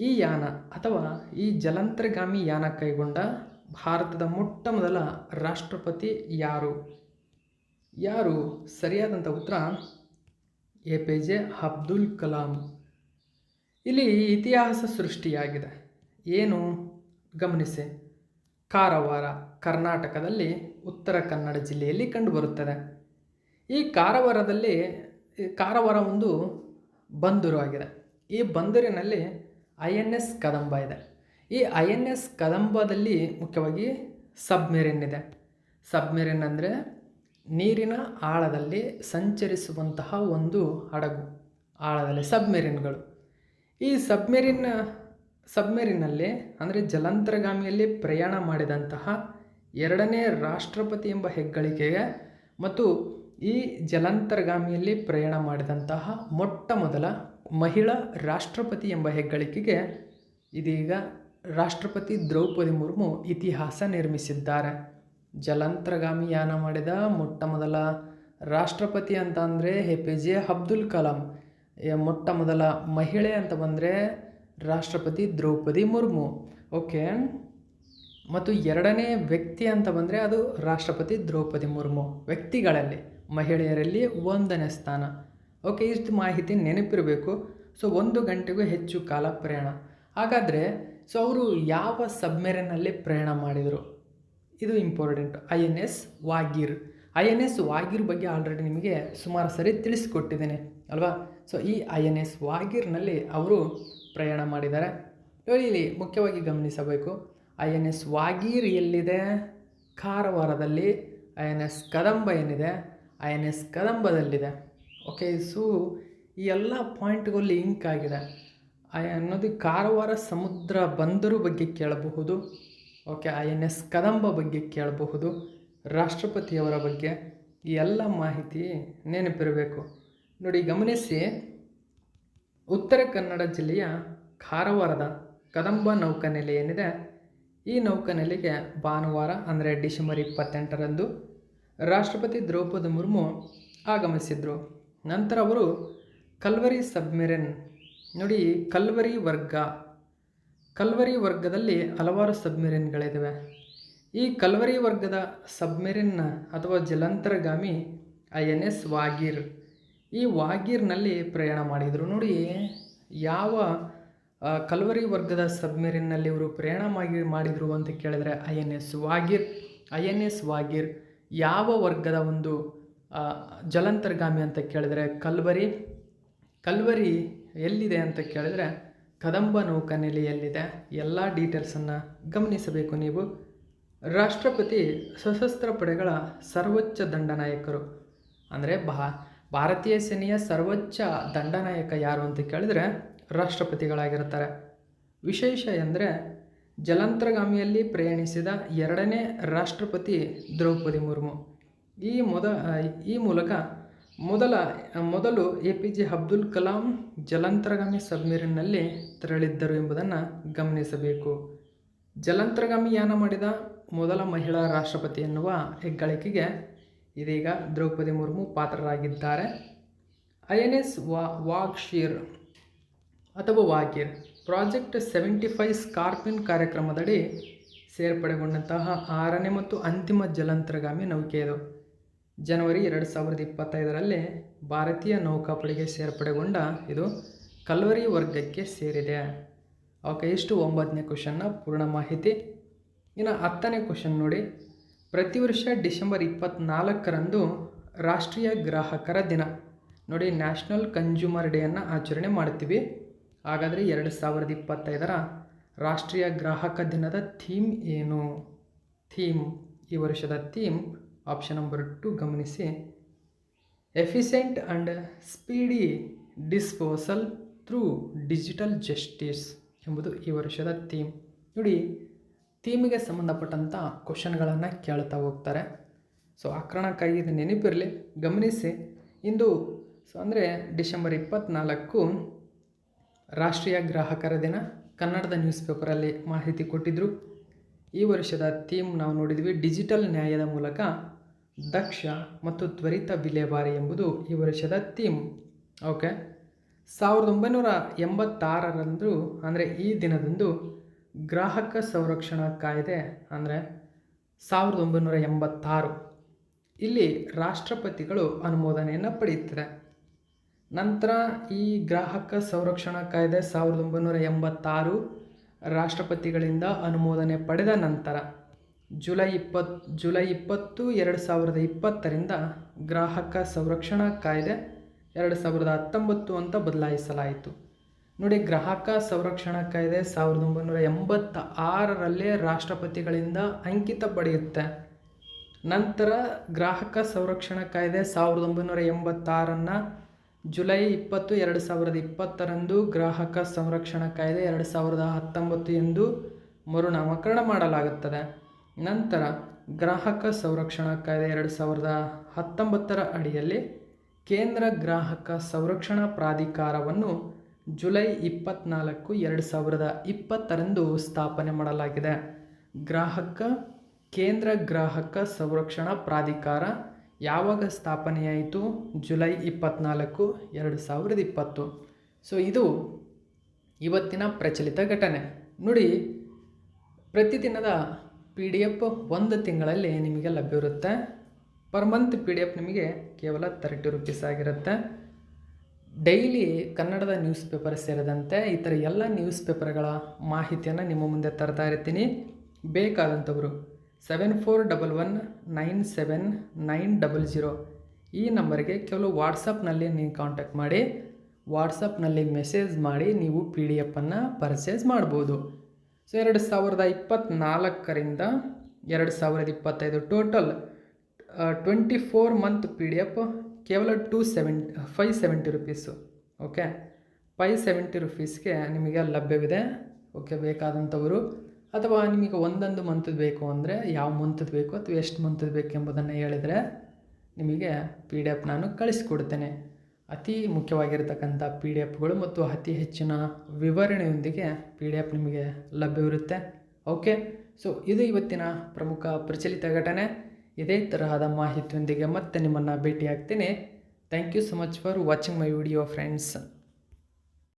ಈ ಯಾನ ಅಥವಾ ಈ ಜಲಾಂತರ್ಗಾಮಿ ಯಾನ ಕೈಗೊಂಡ ಭಾರತದ ಮೊಟ್ಟ ಮೊದಲ ರಾಷ್ಟ್ರಪತಿ ಯಾರು? ಸರಿಯಾದಂಥ ಉತ್ತರ APJ ಅಬ್ದುಲ್ ಕಲಾಂ. ಇಲ್ಲಿ ಇತಿಹಾಸ ಸೃಷ್ಟಿಯಾಗಿದೆ. ಏನು ಗಮನಿಸಿ, ಕಾರವಾರ ಕರ್ನಾಟಕದಲ್ಲಿ ಉತ್ತರ ಕನ್ನಡ ಜಿಲ್ಲೆಯಲ್ಲಿ ಕಂಡುಬರುತ್ತದೆ. ಈ ಕಾರವಾರ ಒಂದು ಬಂದರು ಆಗಿದೆ. ಈ ಬಂದರಿನಲ್ಲಿ INS ಕದಂಬ ಇದೆ. ಈ INS ಕದಂಬದಲ್ಲಿ ಮುಖ್ಯವಾಗಿ ಸಬ್ಮೆರಿನ್ ಇದೆ. ಸಬ್ಮೆರಿನ್ ಅಂದರೆ ನೀರಿನ ಆಳದಲ್ಲಿ ಸಂಚರಿಸುವಂತಹ ಒಂದು ಹಡಗು, ಆಳದಲ್ಲಿ ಸಬ್ಮೆರಿನ್ಗಳು. ಈ ಸಬ್ಮೆರಿನಲ್ಲಿ ಅಂದರೆ ಜಲಾಂತರ್ಗಾಮಿಯಲ್ಲಿ ಪ್ರಯಾಣ ಮಾಡಿದಂತಹ 2ನೇ ರಾಷ್ಟ್ರಪತಿ ಎಂಬ ಹೆಗ್ಗಳಿಕೆಗೆ ಮತ್ತು ಈ ಜಲಾಂತರ್ಗಾಮಿಯಲ್ಲಿ ಪ್ರಯಾಣ ಮಾಡಿದಂತಹ ಮೊಟ್ಟ ಮೊದಲ ಮಹಿಳಾ ರಾಷ್ಟ್ರಪತಿ ಎಂಬ ಹೆಗ್ಗಳಿಕೆಗೆ ಇದೀಗ ರಾಷ್ಟ್ರಪತಿ ದ್ರೌಪದಿ ಮುರ್ಮು ಇತಿಹಾಸ ನಿರ್ಮಿಸಿದ್ದಾರೆ. ಜಲಾಂತರ್ಗಾಮಿ ಯಾನ ಮಾಡಿದ ಮೊಟ್ಟ ಮೊದಲ ರಾಷ್ಟ್ರಪತಿ ಅಂತ ಅಂದರೆ APJ ಅಬ್ದುಲ್ ಕಲಾಂ. ಮೊಟ್ಟ ಮೊದಲ ಮಹಿಳೆ ಅಂತ ಬಂದರೆ ರಾಷ್ಟ್ರಪತಿ ದ್ರೌಪದಿ ಮುರ್ಮು. ಓಕೆ, ಮತ್ತು 2ನೇ ವ್ಯಕ್ತಿ ಅಂತ ಬಂದರೆ ಅದು ರಾಷ್ಟ್ರಪತಿ ದ್ರೌಪದಿ ಮುರ್ಮು. ವ್ಯಕ್ತಿಗಳಲ್ಲಿ ಮಹಿಳೆಯರಲ್ಲಿ 1ನೇ ಸ್ಥಾನ. ಓಕೆ, ಇಷ್ಟು ಮಾಹಿತಿ ನೆನಪಿರಬೇಕು. ಸೊ 1 ಗಂಟೆಗೂ ಹೆಚ್ಚು ಕಾಲ ಪ್ರಯಾಣ. ಹಾಗಾದರೆ ಸೊ ಅವರು ಯಾವ ಸಬ್ಮೆರಿನಲ್ಲಿ ಪ್ರಯಾಣ ಮಾಡಿದರು? ಇದು important. INS Vagir. INS Vagir ಬಗ್ಗೆ ಆಲ್ರೆಡಿ ನಿಮಗೆ ಸುಮಾರು ಸರಿ ತಿಳಿಸಿಕೊಟ್ಟಿದ್ದೇನೆ ಅಲ್ವಾ? ಸೊ ಈ INS ವಾಗೀರ್ನಲ್ಲಿ ಅವರು ಪ್ರಯಾಣ ಮಾಡಿದ್ದಾರೆ. ಇಲ್ಲಿ ಮುಖ್ಯವಾಗಿ ಗಮನಿಸಬೇಕು, INS ವಾಗೀರ್ ಎಲ್ಲಿದೆ? ಕಾರವಾರದಲ್ಲಿ. INS ಕದಂಬ ಏನಿದೆ? INS ಕದಂಬದಲ್ಲಿದೆ. ಓಕೆ, ಸೊ ಈ ಎಲ್ಲ ಪಾಯಿಂಟ್ಗಳು ಲಿಂಕ್ ಆಗಿದೆ ಅನ್ನೋದು. ಕಾರವಾರ ಸಮುದ್ರ ಬಂದರು ಬಗ್ಗೆ ಕೇಳಬಹುದು. ಓಕೆ, INS ಕದಂಬ ಬಗ್ಗೆ ಕೇಳಬಹುದು, ರಾಷ್ಟ್ರಪತಿಯವರ ಬಗ್ಗೆ. ಈ ಎಲ್ಲ ಮಾಹಿತಿ ನೆನಪಿರಬೇಕು ನೋಡಿ. ಗಮನಿಸಿ, ಉತ್ತರ ಕನ್ನಡ ಜಿಲ್ಲೆಯ ಕಾರವಾರದ ಕದಂಬ ನೌಕಾನೆಲೆ ಏನಿದೆ, ಈ ನೌಕಾನೆಲೆಗೆ ಭಾನುವಾರ ಅಂದರೆ ಡಿಸೆಂಬರ್ 28ರಂದು ರಾಷ್ಟ್ರಪತಿ ದ್ರೌಪದಿ ಮುರ್ಮು ಆಗಮಿಸಿದರು. ನಂತರ ಅವರು ಕಲ್ವರಿ ಸಬ್ಮೆರಿನ್ ನೋಡಿ, ಕಲ್ವರಿ ವರ್ಗದಲ್ಲಿ ಹಲವಾರು ಸಬ್ಮೆರಿನ್ಗಳಿದ್ದಾವೆ. ಈ ಕಲ್ವರಿ ವರ್ಗದ ಸಬ್ಮೆರಿನ್ ಅಥವಾ ಜಲಾಂತರ್ಗಾಮಿ INS ವಾಗೀರ್. ಈ ವಾಗೀರ್ನಲ್ಲಿ ಪ್ರಯಾಣ ಮಾಡಿದರು ನೋಡಿ. ಯಾವ ಕಲ್ವರಿ ವರ್ಗದ ಸಬ್ಮೆರಿನ್ನಲ್ಲಿ ಇವರು ಪ್ರಯಾಣ ಮಾಡಿದರು ಅಂತ ಕೇಳಿದರೆ INS ವಾಗೀರ್. INS ವಾಗೀರ್ ಯಾವ ವರ್ಗದ ಒಂದು ಜಲಾಂತರ್ಗಾಮಿ ಅಂತ ಕೇಳಿದರೆ ಕಲ್ವರಿ ಎಲ್ಲಿದೆ ಅಂತ ಕೇಳಿದರೆ ಕದಂಬ ನೌಕಾನೆಲೆಯಲ್ಲಿದೆ. ಎಲ್ಲ ಡೀಟೇಲ್ಸನ್ನು ಗಮನಿಸಬೇಕು ನೀವು. ರಾಷ್ಟ್ರಪತಿ ಸಶಸ್ತ್ರ ಪಡೆಗಳ ಸರ್ವೋಚ್ಚ ದಂಡನಾಯಕರು ಅಂದರೆ ಭಾರತೀಯ ಸೇನೆಯ ಸರ್ವೋಚ್ಚ ದಂಡನಾಯಕ ಯಾರು ಅಂತ ಕೇಳಿದರೆ ರಾಷ್ಟ್ರಪತಿಗಳಾಗಿರ್ತಾರೆ. ವಿಶೇಷ ಎಂದರೆ ಜಲಾಂತರ್ಗಾಮಿಯಲ್ಲಿ ಪ್ರಯಾಣಿಸಿದ 2ನೇ ರಾಷ್ಟ್ರಪತಿ ದ್ರೌಪದಿ ಮುರ್ಮು. ಈ ಮೂಲಕ ಮೊದಲು APJ ಅಬ್ದುಲ್ ಕಲಾಂ ಜಲಾಂತರ್ಗಾಮಿ ಸಬ್ಮೆರಿನ್ನಲ್ಲಿ ತೆರಳಿದ್ದರು ಎಂಬುದನ್ನು ಗಮನಿಸಬೇಕು. ಜಲಾಂತರ್ಗಾಮಿ ಯಾನ ಮಾಡಿದ ಮೊದಲ ಮಹಿಳಾ ರಾಷ್ಟ್ರಪತಿ ಎನ್ನುವ ಹೆಗ್ಗಳಿಕೆಗೆ ಇದೀಗ ದ್ರೌಪದಿ ಮುರ್ಮು ಪಾತ್ರರಾಗಿದ್ದಾರೆ. INS ವಾಗೀರ್ ಅಥವಾ ವಾಗೀರ್ ಪ್ರಾಜೆಕ್ಟ್ 75 ಸ್ಕಾರ್ಪಿನ್ ಕಾರ್ಯಕ್ರಮದಡಿ ಸೇರ್ಪಡೆಗೊಂಡಂತಹ 6ನೇ ಮತ್ತು ಅಂತಿಮ ಜಲಾಂತರ್ಗಾಮಿ ನೌಕೆ ಇದು. ಜನವರಿ 2025ರಲ್ಲಿ ಭಾರತೀಯ ನೌಕಾಪಡೆಗೆ ಸೇರ್ಪಡೆಗೊಂಡ ಇದು ಕಲ್ವರಿ ವರ್ಗಕ್ಕೆ ಸೇರಿದೆ. ಓಕೆ, ಇಷ್ಟು 9ನೇ ಕ್ವಶನ್ನ ಪೂರ್ಣ ಮಾಹಿತಿ. ಇನ್ನು 10ನೇ ಕ್ವಶನ್ ನೋಡಿ. ಪ್ರತಿ ವರ್ಷ ಡಿಸೆಂಬರ್ 24ರಂದು ರಾಷ್ಟ್ರೀಯ ಗ್ರಾಹಕರ ದಿನ ನೋಡಿ, ನ್ಯಾಷನಲ್ ಕನ್ಸ್ಯೂಮರ್ ಡೇಯನ್ನು ಆಚರಣೆ ಮಾಡ್ತೀವಿ. ಹಾಗಾದರೆ 2025ರ ರಾಷ್ಟ್ರೀಯ ಗ್ರಾಹಕ ದಿನದ ಥೀಮ್ ಏನು? ಈ ವರ್ಷದ ಥೀಮ್ ಆಪ್ಷನ್ ನಂಬರ್ 2 ಗಮನಿಸಿ. Efficient and speedy disposal through digital justice ಎಂಬುದು ಈ ವರ್ಷದ ಥೀಮ್. ನೋಡಿ, ಥೀಮಿಗೆ ಸಂಬಂಧಪಟ್ಟಂಥ ಕ್ವಶನ್ಗಳನ್ನು ಕೇಳ್ತಾ ಹೋಗ್ತಾರೆ. ಸೊ ಆ ಕಾರಣಕ್ಕಾಗಿ ಇದು ನೆನಪಿರಲಿ, ಗಮನಿಸಿ. ಇಂದು ಅಂದರೆ ಡಿಸೆಂಬರ್ 24 ರಾಷ್ಟ್ರೀಯ ಗ್ರಾಹಕರ ದಿನ. ಕನ್ನಡದ ನ್ಯೂಸ್ ಪೇಪರಲ್ಲಿ ಮಾಹಿತಿ ಕೊಟ್ಟಿದ್ದರು. ಈ ವರ್ಷದ ಥೀಮ್ ನಾವು ನೋಡಿದ್ವಿ, ಡಿಜಿಟಲ್ ನ್ಯಾಯದ ಮೂಲಕ ದಕ್ಷ ಮತ್ತು ತ್ವರಿತ ವಿಲೇವಾರಿ ಎಂಬುದು ಈ ವರ್ಷದ ಥೀಮ್. ಓಕೆ, 1986ರಂದು ಅಂದರೆ ಈ ದಿನದಂದು ಗ್ರಾಹಕ ಸಂರಕ್ಷಣಾ ಕಾಯ್ದೆ ಅಂದರೆ 1986 ಇಲ್ಲಿ ರಾಷ್ಟ್ರಪತಿಗಳು ಅನುಮೋದನೆಯನ್ನು ಪಡೆಯುತ್ತದೆ. ನಂತರ ಈ ಗ್ರಾಹಕ ಸಂರಕ್ಷಣಾ ಕಾಯ್ದೆ 1986 ರಾಷ್ಟ್ರಪತಿಗಳಿಂದ ಅನುಮೋದನೆ ಪಡೆದ ನಂತರ ಜುಲೈ 20, 2020ರಿಂದ ಗ್ರಾಹಕ ಸಂರಕ್ಷಣಾ ಕಾಯ್ದೆ 2019 ಅಂತ ಬದಲಾಯಿಸಲಾಯಿತು. ನೋಡಿ, ಗ್ರಾಹಕ ಸಂರಕ್ಷಣಾ ಕಾಯ್ದೆ 1986ರಲ್ಲೇ ರಾಷ್ಟ್ರಪತಿಗಳಿಂದ ಅಂಕಿತ ಪಡೆಯುತ್ತೆ. ನಂತರ ಗ್ರಾಹಕ ಸಂರಕ್ಷಣಾ ಕಾಯ್ದೆ 1986 ಜುಲೈ 20, 2020ರಂದು ಗ್ರಾಹಕ ಸಂರಕ್ಷಣಾ ಕಾಯ್ದೆ 2019 ಎಂದು ಮರುನಾಮಕರಣ ಮಾಡಲಾಗುತ್ತದೆ. ನಂತರ ಗ್ರಾಹಕ ಸಂರಕ್ಷಣಾ ಕಾಯ್ದೆ 2019ರ ಅಡಿಯಲ್ಲಿ ಕೇಂದ್ರ ಗ್ರಾಹಕ ಸಂರಕ್ಷಣಾ ಪ್ರಾಧಿಕಾರವನ್ನು ಜುಲೈ 24, 2020ರಂದು ಸ್ಥಾಪನೆ ಮಾಡಲಾಗಿದೆ. ಕೇಂದ್ರ ಗ್ರಾಹಕ ಸಂರಕ್ಷಣಾ ಪ್ರಾಧಿಕಾರ ಯಾವಾಗ ಸ್ಥಾಪನೆಯಾಯಿತು? ಜುಲೈ 24, 2020. ಸೊ ಇದು ಇವತ್ತಿನ ಪ್ರಚಲಿತ ಘಟನೆ. ನೋಡಿ, ಪ್ರತಿದಿನದ PDF 1 ತಿಂಗಳಲ್ಲಿ ನಿಮಗೆ ಲಭ್ಯವಿರುತ್ತೆ. ಪರ್ ಮಂತ್ PDF ನಿಮಗೆ ಕೇವಲ 30 ರೂಪೀಸ್ ಆಗಿರುತ್ತೆ. ಡೈಲಿ ಕನ್ನಡದ ನ್ಯೂಸ್ ಪೇಪರ್ ಸೇರಿದಂತೆ ಇತರ ಎಲ್ಲ ನ್ಯೂಸ್ ಪೇಪರ್ಗಳ ಮಾಹಿತಿಯನ್ನು ನಿಮ್ಮ ಮುಂದೆ ತರ್ತಾ ಇರ್ತೀನಿ. ಬೇಕಾದಂಥವರು 74119790 ಈ ನಂಬರ್ಗೆ ಕೆಲವು ವಾಟ್ಸಪ್ನಲ್ಲಿ ನೀವು ಕಾಂಟ್ಯಾಕ್ಟ್ ಮಾಡಿ, ವಾಟ್ಸಪ್ನಲ್ಲಿ ಮೆಸೇಜ್ ಮಾಡಿ ನೀವು PDF ಪರ್ಚೇಸ್ ಮಾಡ್ಬೋದು. ಸೊ 2024ರಿಂದ 2025 ಟೋಟಲ್ 24 ಮಂತ್ PDF ಕೇವಲ 570 ರೂಪೀಸು. ಓಕೆ, 570 ರೂಪೀಸ್ಗೆ ನಿಮಗೆ ಲಭ್ಯವಿದೆ. ಓಕೆ, ಬೇಕಾದಂಥವರು ಅಥವಾ ನಿಮಗೆ ಒಂದೊಂದು ಮಂತದ್ದು ಬೇಕು ಅಂದರೆ ಯಾವ ಮಂತದ್ದು ಬೇಕು ಅಥವಾ ಎಷ್ಟು ಮಂತದ್ದು ಬೇಕು ಎಂಬುದನ್ನು ಹೇಳಿದರೆ ನಿಮಗೆ PDF ನಾನು ಕಳಿಸಿಕೊಡ್ತೇನೆ. ಅತಿ ಮುಖ್ಯವಾಗಿರ್ತಕ್ಕಂಥ PDFಗಳು ಮತ್ತು ಅತಿ ಹೆಚ್ಚಿನ ವಿವರಣೆಯೊಂದಿಗೆ PDF ನಿಮಗೆ ಲಭ್ಯವಿರುತ್ತೆ. ಓಕೆ, ಸೊ ಇದು ಇವತ್ತಿನ ಪ್ರಮುಖ ಪ್ರಚಲಿತ ಘಟನೆ. ಇದೇ ತರಹದ ಮಾಹಿತಿಯೊಂದಿಗೆ ಮತ್ತೆ ನಿಮ್ಮನ್ನು ಭೇಟಿಯಾಗ್ತೀನಿ. Thank you so much for watching my video friends.